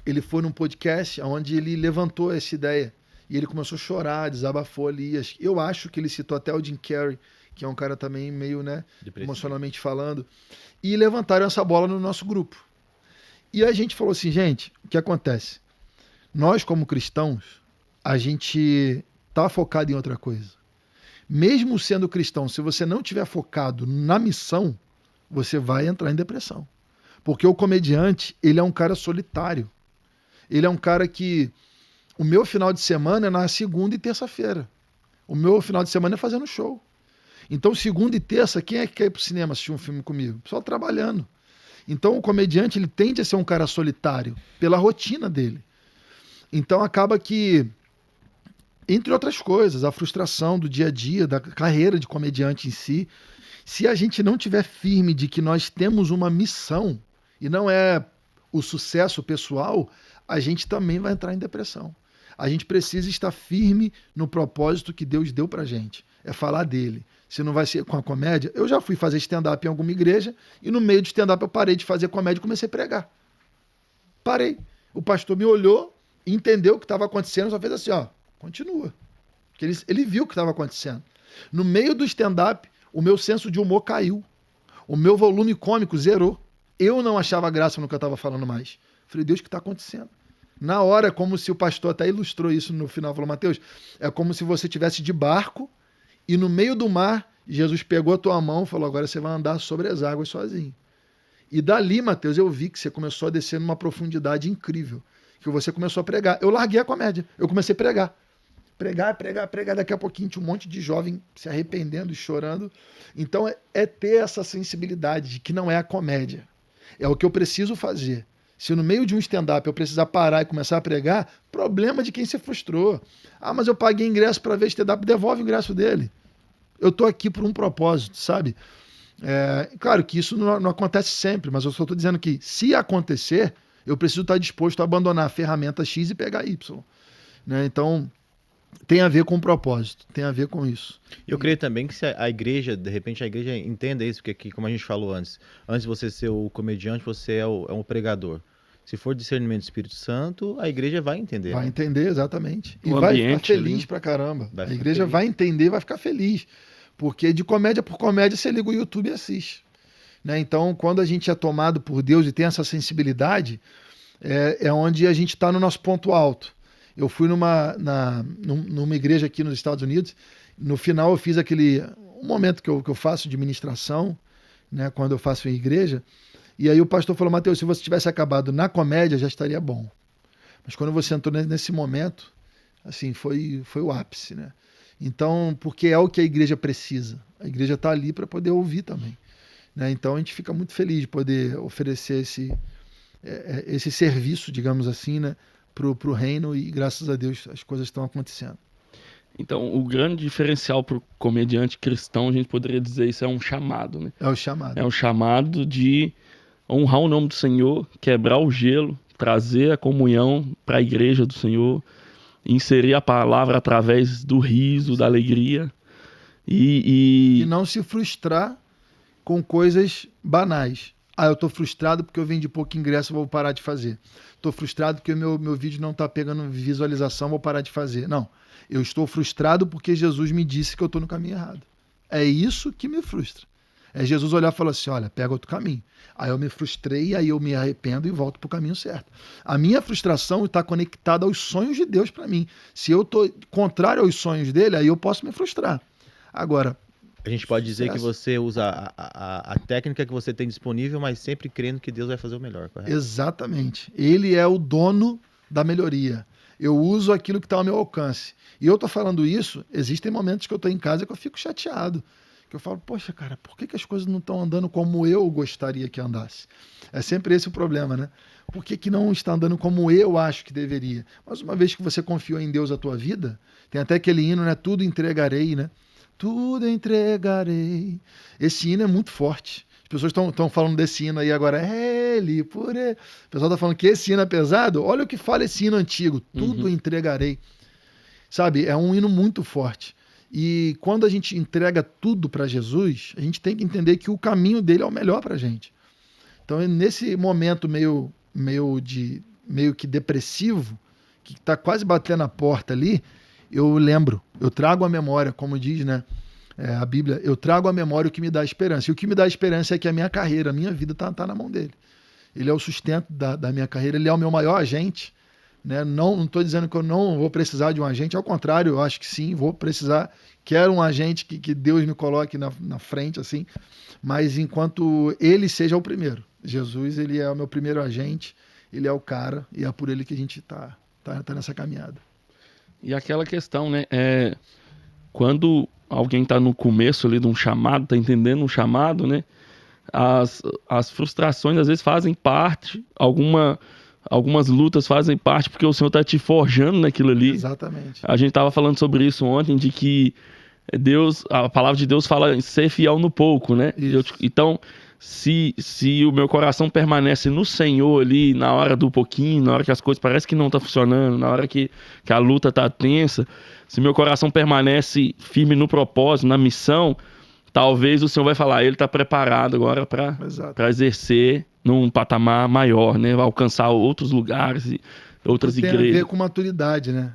ele foi num podcast onde ele levantou essa ideia. E ele começou a chorar, desabafou ali. Eu acho que ele citou até o Jim Carrey, que é um cara também meio, né, emocionalmente falando. E levantaram essa bola no nosso grupo. E a gente falou assim, gente, o que acontece? Nós, como cristãos, a gente tá focado em outra coisa. Mesmo sendo cristão, se você não tiver focado na missão, você vai entrar em depressão. Porque o comediante, ele é um cara solitário. Ele é um cara que... O meu final de semana é na segunda e terça-feira. O meu final de semana é fazendo show. Então, segunda e terça, quem é que quer ir pro cinema assistir um filme comigo? O pessoal trabalhando. Então, o comediante, ele tende a ser um cara solitário, pela rotina dele. Então, acaba que, entre outras coisas, a frustração do dia a dia, da carreira de comediante em si, se a gente não tiver firme de que nós temos uma missão, e não é o sucesso pessoal, a gente também vai entrar em depressão. A gente precisa estar firme no propósito que Deus deu pra gente. É falar dele. Se não vai ser com a comédia... Eu já fui fazer stand-up em alguma igreja e no meio de stand-up eu parei de fazer comédia e comecei a pregar. Parei. O pastor me olhou, entendeu o que estava acontecendo, só fez assim, ó, continua. Porque ele viu o que estava acontecendo. No meio do stand-up, o meu senso de humor caiu. O meu volume cômico zerou. Eu não achava graça no que eu estava falando mais. Falei, Deus, o que está acontecendo? Na hora, como se o pastor até ilustrou isso no final, falou, Mateus, é como se você estivesse de barco e no meio do mar, Jesus pegou a tua mão e falou, agora você vai andar sobre as águas sozinho. E dali, Mateus, eu vi que você começou a descer numa profundidade incrível, que você começou a pregar. Eu larguei a comédia, eu comecei a pregar. Pregar, daqui a pouquinho tinha um monte de jovem se arrependendo e chorando. Então é ter essa sensibilidade de que não é a comédia. É o que eu preciso fazer. Se no meio de um stand-up eu precisar parar e começar a pregar, problema de quem se frustrou. Ah, mas eu paguei ingresso para ver stand-up, devolve o ingresso dele. Eu tô aqui por um propósito, sabe? Claro que isso não acontece sempre, mas eu só estou dizendo que se acontecer, eu preciso estar disposto a abandonar a ferramenta X e pegar Y. Né? Então, tem a ver com o propósito, tem a ver com isso. Eu creio também que se a igreja, de repente a igreja entenda isso, porque aqui, como a gente falou antes de você ser o comediante, você é um pregador. Se for discernimento do Espírito Santo, a igreja vai entender. Vai entender, exatamente. E O vai ambiente ficar feliz ali. pra caramba. Vai A ficar igreja feliz. vai entender, vai ficar feliz. Porque de comédia por comédia você liga o YouTube e assiste. Né? Então, quando a gente é tomado por Deus e tem essa sensibilidade, é onde a gente está no nosso ponto alto. Eu fui numa igreja aqui nos Estados Unidos, no final eu fiz um momento que eu faço de ministração, né, quando eu faço em igreja, e aí o pastor falou, Mateus, se você tivesse acabado na comédia, já estaria bom. Mas quando você entrou nesse momento, assim, foi o ápice, né? Então, porque é o que a igreja precisa. A igreja está ali para poder ouvir também. Né? Então a gente fica muito feliz de poder oferecer esse serviço, digamos assim, né, pro reino, e graças a Deus as coisas estão acontecendo. Então, o grande diferencial para o comediante cristão, a gente poderia dizer isso, é um chamado, né? É o chamado. É um chamado de honrar o nome do Senhor, quebrar o gelo, trazer a comunhão para a igreja do Senhor, inserir a palavra através do riso, da alegria. E não se frustrar com coisas banais. Ah, eu tô frustrado porque eu vendi pouco ingresso, vou parar de fazer. Tô frustrado porque meu vídeo não tá pegando visualização, vou parar de fazer. Não, eu estou frustrado porque Jesus me disse que eu tô no caminho errado. É isso que me frustra. É Jesus olhar e falar assim, olha, pega outro caminho. Aí eu me frustrei, aí eu me arrependo e volto pro caminho certo. A minha frustração está conectada aos sonhos de Deus para mim. Se eu tô contrário aos sonhos dele, aí eu posso me frustrar. Agora, A gente pode dizer que você usa a técnica que você tem disponível, mas sempre crendo que Deus vai fazer o melhor, correto? exatamente. Ele é o dono da melhoria. Eu uso aquilo que está ao meu alcance. E eu tô falando isso, existem momentos que eu tô em casa que eu fico chateado. Que eu falo, poxa, cara, por que as coisas não estão andando como eu gostaria que andasse? É sempre esse o problema, né? Por que não está andando como eu acho que deveria? Mas uma vez que você confiou em Deus a tua vida, tem até aquele hino, né? Tudo entregarei, né? Tudo entregarei. Esse hino é muito forte. As pessoas estão falando desse hino aí agora. Ele, por ele. O pessoal está falando que esse hino é pesado. Olha o que fala esse hino antigo. Tudo entregarei. Sabe? É um hino muito forte. E quando a gente entrega tudo para Jesus, a gente tem que entender que o caminho dele é o melhor para a gente. Então, nesse momento meio que depressivo, que está quase batendo a porta ali, eu trago à memória, como diz, né, a Bíblia, eu trago à memória o que me dá esperança. E o que me dá esperança é que a minha carreira, a minha vida está na mão dele. Ele é o sustento da minha carreira, ele é o meu maior agente. Né? Não estou dizendo que eu não vou precisar de um agente, ao contrário, eu acho que sim, vou precisar. Quero um agente que Deus me coloque na frente, assim, mas enquanto ele seja o primeiro. Jesus, ele é o meu primeiro agente, ele é o cara e é por ele que a gente tá nessa caminhada. E aquela questão, né? Quando alguém está no começo ali de um chamado, está entendendo um chamado, né? As frustrações às vezes fazem parte, algumas lutas fazem parte, porque o Senhor está te forjando naquilo ali. Exatamente. A gente estava falando sobre isso ontem, de que a palavra de Deus fala em ser fiel no pouco, né? Então, se o meu coração permanece no Senhor ali, na hora do pouquinho, na hora que as coisas parecem que não estão funcionando, na hora que a luta está tensa, se meu coração permanece firme no propósito, na missão, talvez o Senhor vai falar, ele está preparado agora para exercer num patamar maior, né? Vai alcançar outros lugares e outras igrejas. Tem a ver com maturidade, né?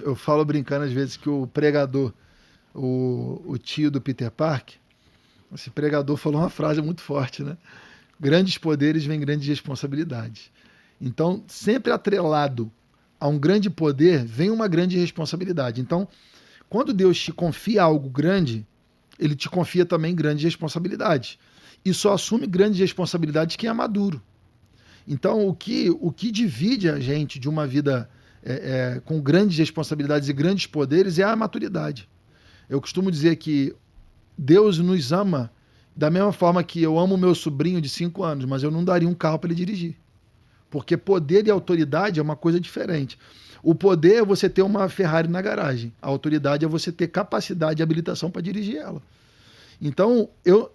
Eu falo brincando às vezes que o pregador, o tio do Peter Parker, esse pregador falou uma frase muito forte, né? Grandes poderes vêm grandes responsabilidades. Então, sempre atrelado a um grande poder, vem uma grande responsabilidade. Então, quando Deus te confia algo grande, ele te confia também grandes responsabilidades. E só assume grandes responsabilidades quem é maduro. Então, o que divide a gente de uma vida com grandes responsabilidades e grandes poderes é a maturidade. Eu costumo dizer que Deus nos ama da mesma forma que eu amo meu sobrinho de 5 anos, mas eu não daria um carro para ele dirigir. Porque poder e autoridade é uma coisa diferente. O poder é você ter uma Ferrari na garagem. A autoridade é você ter capacidade e habilitação para dirigir ela. Então,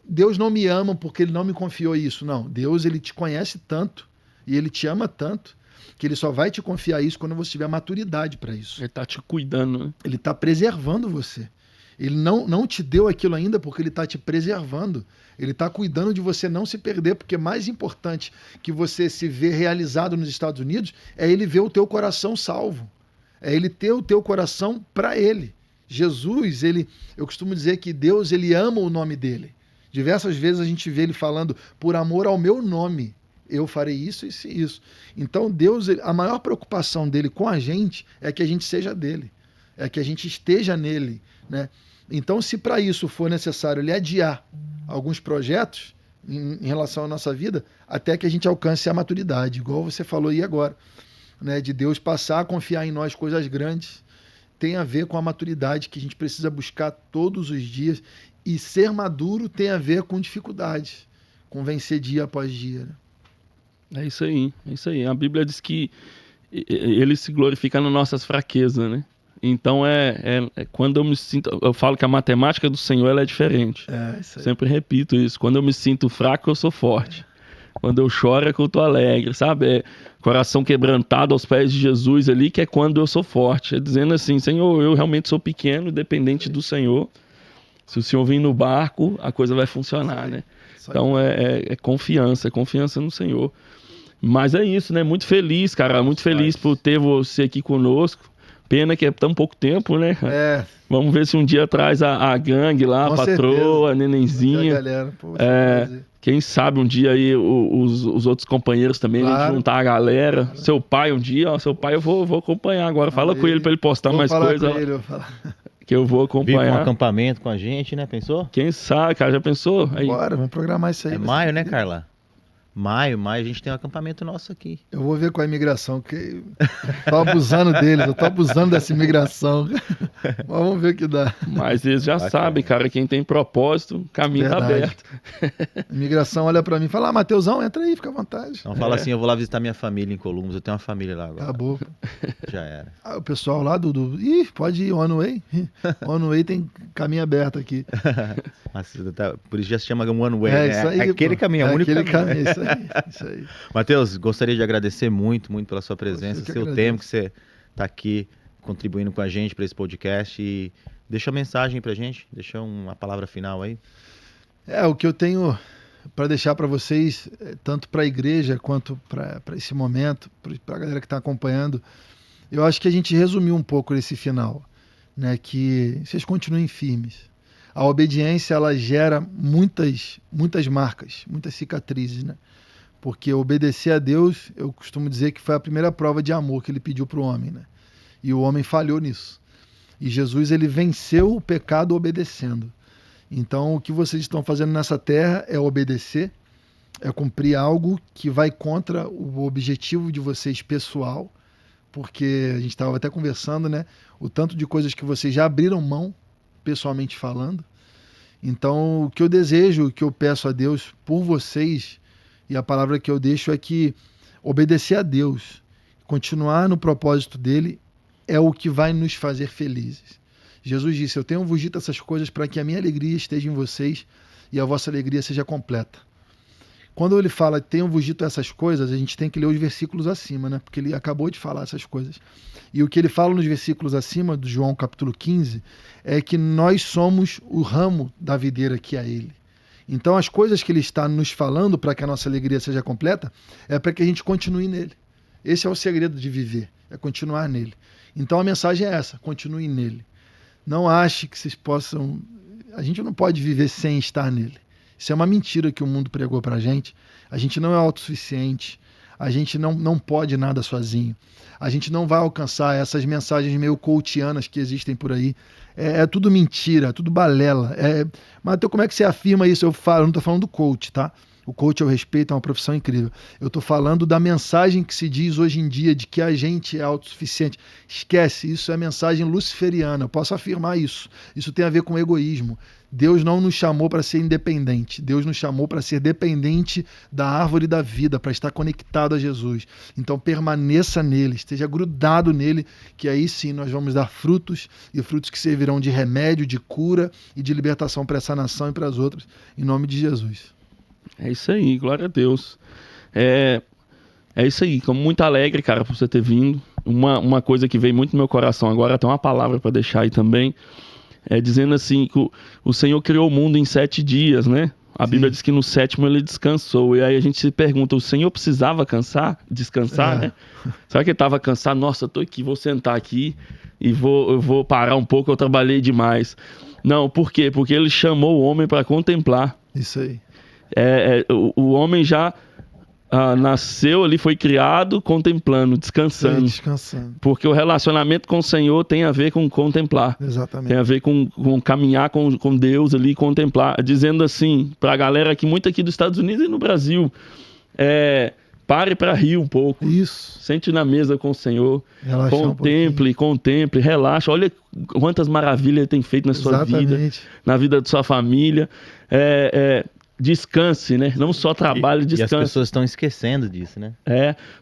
Deus não me ama porque ele não me confiou isso. Não, Deus ele te conhece tanto e ele te ama tanto que ele só vai te confiar isso quando você tiver maturidade para isso. Ele está te cuidando, né? Ele está preservando você. Ele não te deu aquilo ainda porque ele está te preservando. Ele está cuidando de você não se perder, porque mais importante que você se ver realizado nos Estados Unidos é ele ver o teu coração salvo. É ele ter o teu coração para ele. Jesus, eu costumo dizer que Deus, ele ama o nome dele. Diversas vezes a gente vê ele falando, por amor ao meu nome, eu farei isso, isso e isso. Então Deus, a maior preocupação dele com a gente é que a gente seja dele. É que a gente esteja nele, né? Então, se para isso for necessário ele adiar alguns projetos em relação à nossa vida, até que a gente alcance a maturidade, igual você falou aí agora, né? De Deus passar a confiar em nós coisas grandes, tem a ver com a maturidade que a gente precisa buscar todos os dias, e ser maduro tem a ver com dificuldades, com vencer dia após dia, né? É isso aí, é isso aí. A Bíblia diz que ele se glorifica nas nossas fraquezas, né? Então quando eu me sinto, eu falo que a matemática do Senhor ela é diferente. Isso aí. Sempre repito isso. Quando eu me sinto fraco, eu sou forte. Quando eu choro é que eu tô alegre, sabe? Coração quebrantado aos pés de Jesus ali, que é quando eu sou forte. É dizendo assim, Senhor, eu realmente sou pequeno, dependente do Senhor. Se o Senhor vir no barco, a coisa vai funcionar, né? Então é confiança no Senhor. Mas é isso, né? Muito feliz, cara. Muito feliz por ter você aqui conosco. Pena que é tão pouco tempo, né? Vamos ver se um dia traz a gangue lá, a patroa, a nenenzinha. A galera, pô, quem sabe um dia aí os outros companheiros também, a gente juntar a galera. Claro. Seu pai um dia, seu pai eu vou acompanhar agora. Fala com ele para ele postar mais coisa. Que eu vou acompanhar. Vir com um acampamento com a gente, né? Pensou? Quem sabe, cara, já pensou? Aí... Bora, vamos programar isso aí. É maio, né, Carla? Maio, a gente tem um acampamento nosso aqui. Eu vou ver com a imigração, que tô abusando deles, eu tô abusando dessa imigração. Mas vamos ver o que dá. Mas eles já sabem, cara, quem tem propósito, o caminho tá aberto. A imigração olha pra mim e fala, Mateusão, entra aí, fica à vontade. Então fala assim, eu vou lá visitar minha família em Columbus, eu tenho uma família lá agora. Acabou. Já era. O pessoal lá Ih, pode ir, One Way. One Way tem caminho aberto aqui. Por isso já se chama One Way, né? Isso aí, aquele caminho, é o único caminho. Isso aí. Mateus, gostaria de agradecer muito pela sua presença, seu tempo que você está aqui contribuindo com a gente para esse podcast, e deixa uma mensagem para a gente, deixa uma palavra final aí. O que eu tenho para deixar para vocês, tanto para a igreja quanto para esse momento, para a galera que está acompanhando, eu acho que a gente resumiu um pouco esse final, né? Que vocês continuem firmes. A obediência, ela gera muitas marcas, muitas cicatrizes, né? Porque obedecer a Deus, eu costumo dizer que foi a primeira prova de amor que ele pediu para o homem, né? E o homem falhou nisso. E Jesus, ele venceu o pecado obedecendo. Então, o que vocês estão fazendo nessa terra é obedecer, é cumprir algo que vai contra o objetivo de vocês pessoal, porque a gente estava até conversando, né? O tanto de coisas que vocês já abriram mão, pessoalmente falando. Então, o que eu desejo, o que eu peço a Deus por vocês, e a palavra que eu deixo é que obedecer a Deus, continuar no propósito dele, é o que vai nos fazer felizes. Jesus disse: eu tenho-vos dito essas coisas para que a minha alegria esteja em vocês e a vossa alegria seja completa. Quando ele fala tenho-vos dito essas coisas, a gente tem que ler os versículos acima, né? Porque ele acabou de falar essas coisas. E o que ele fala nos versículos acima, do João capítulo 15, é que nós somos o ramo da videira que é ele. Então as coisas que ele está nos falando para que a nossa alegria seja completa, é para que a gente continue nele. Esse é o segredo de viver, é continuar nele. Então a mensagem é essa: continue nele. Não ache que vocês possam... A gente não pode viver sem estar nele. Isso é uma mentira que o mundo pregou pra gente. A gente não é autossuficiente. A gente não pode nada sozinho. A gente não vai alcançar essas mensagens meio coachianas que existem por aí. É tudo mentira, é tudo balela. Mateus, como é que você afirma isso? Eu não estou falando do coach, tá? O coach, eu respeito, é uma profissão incrível. Eu estou falando da mensagem que se diz hoje em dia de que a gente é autossuficiente. Esquece, isso é mensagem luciferiana. Eu posso afirmar isso. Isso tem a ver com egoísmo. Deus não nos chamou para ser independente. Deus nos chamou para ser dependente da árvore da vida, para estar conectado a Jesus. Então permaneça nele, esteja grudado nele, que aí sim nós vamos dar frutos, e frutos que servirão de remédio, de cura e de libertação para essa nação e para as outras, em nome de Jesus. É isso aí, glória a Deus. É isso aí, como muito alegre, cara, por você ter vindo. Uma coisa que veio muito no meu coração agora, tem uma palavra para deixar aí também, dizendo assim, que o Senhor criou o mundo em 7 dias, né? A Bíblia diz que no 7º ele descansou. E aí a gente se pergunta, o Senhor precisava descansar, né? Será que ele estava cansado? Nossa, eu tô aqui, vou sentar aqui e eu vou parar um pouco, eu trabalhei demais. Não, por quê? Porque ele chamou o homem para contemplar. Isso aí. O homem já nasceu ali, foi criado contemplando, descansando. Descansando. Porque o relacionamento com o Senhor tem a ver com contemplar. Exatamente. Tem a ver com caminhar com Deus ali, contemplar. Dizendo assim, pra galera aqui, muito aqui dos Estados Unidos e no Brasil, pare para rir um pouco. Isso. Sente na mesa com o Senhor. Relaxar Contemple, relaxa. Olha quantas maravilhas ele tem feito na sua vida, na vida da sua família. Descanse, né? Não só trabalhe, descanse. E as pessoas estão esquecendo disso, né?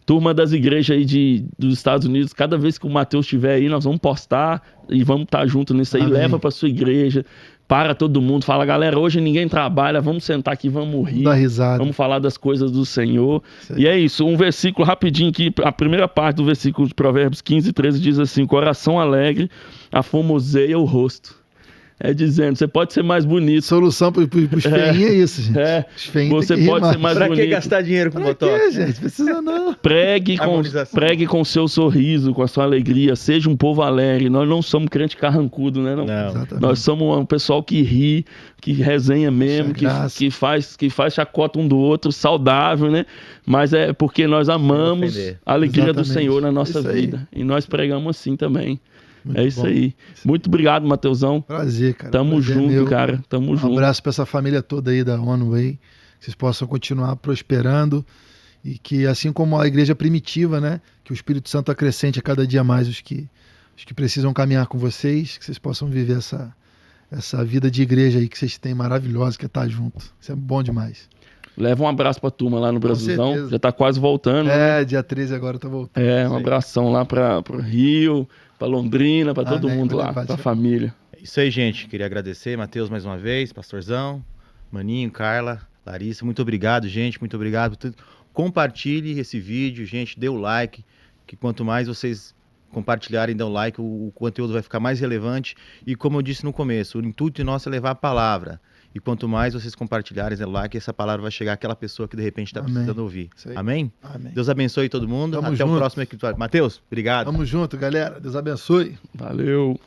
Turma das igrejas aí dos Estados Unidos, cada vez que o Mateus estiver aí, nós vamos postar e vamos estar junto nisso aí. Amém. Leva para sua igreja, para todo mundo, fala, galera, hoje ninguém trabalha, vamos sentar aqui, vamos rir, dar risada, vamos falar das coisas do Senhor. E é isso, um versículo rapidinho aqui, a primeira parte do versículo de Provérbios 15, 13 diz assim: coração alegre aformoseia o rosto. Dizendo, você pode ser mais bonito. Solução para os feinhos é isso, gente. Você pode ser mais bonito. Pra que gastar dinheiro com botox? Pra quê, gente? Precisa não. Pregue com o seu sorriso, com a sua alegria. Seja um povo alegre. Nós não somos crente carrancudo, né? Não. Nós somos um pessoal que ri, que resenha mesmo, que faz chacota um do outro, saudável, né? Mas é porque nós amamos a alegria do Senhor na nossa vida. E nós pregamos assim também. Muito isso bom. Aí. Muito obrigado, Mateusão. Prazer, cara. Tamo junto, cara. Tamo junto. Um abraço para essa família toda aí da One Way. Que vocês possam continuar prosperando. E que, assim como a igreja primitiva, né? Que o Espírito Santo acrescente a cada dia mais os que precisam caminhar com vocês. Que vocês possam viver essa vida de igreja aí que vocês têm maravilhosa, que é estar junto. Isso é bom demais. Leva um abraço pra turma lá no Brasilzão. Já tá quase voltando. Dia 13 agora tá voltando. Um abração lá pro Rio, pra Londrina, pra todo mundo lá, pra família. É isso aí, gente. Queria agradecer, Mateus, mais uma vez, Pastorzão, Maninho, Carla, Larissa. Muito obrigado, gente. Muito obrigado. Compartilhe esse vídeo, gente. Dê o like, que quanto mais vocês compartilharem, dê o like, o conteúdo vai ficar mais relevante. E como eu disse no começo, o intuito nosso é levar a palavra. E quanto mais vocês compartilharem o like, essa palavra vai chegar àquela pessoa que de repente está precisando ouvir. Amém? Amém? Deus abençoe todo mundo. Tamo Até junto. o próximo episódio. Mateus, obrigado. Tamo junto, galera. Deus abençoe. Valeu.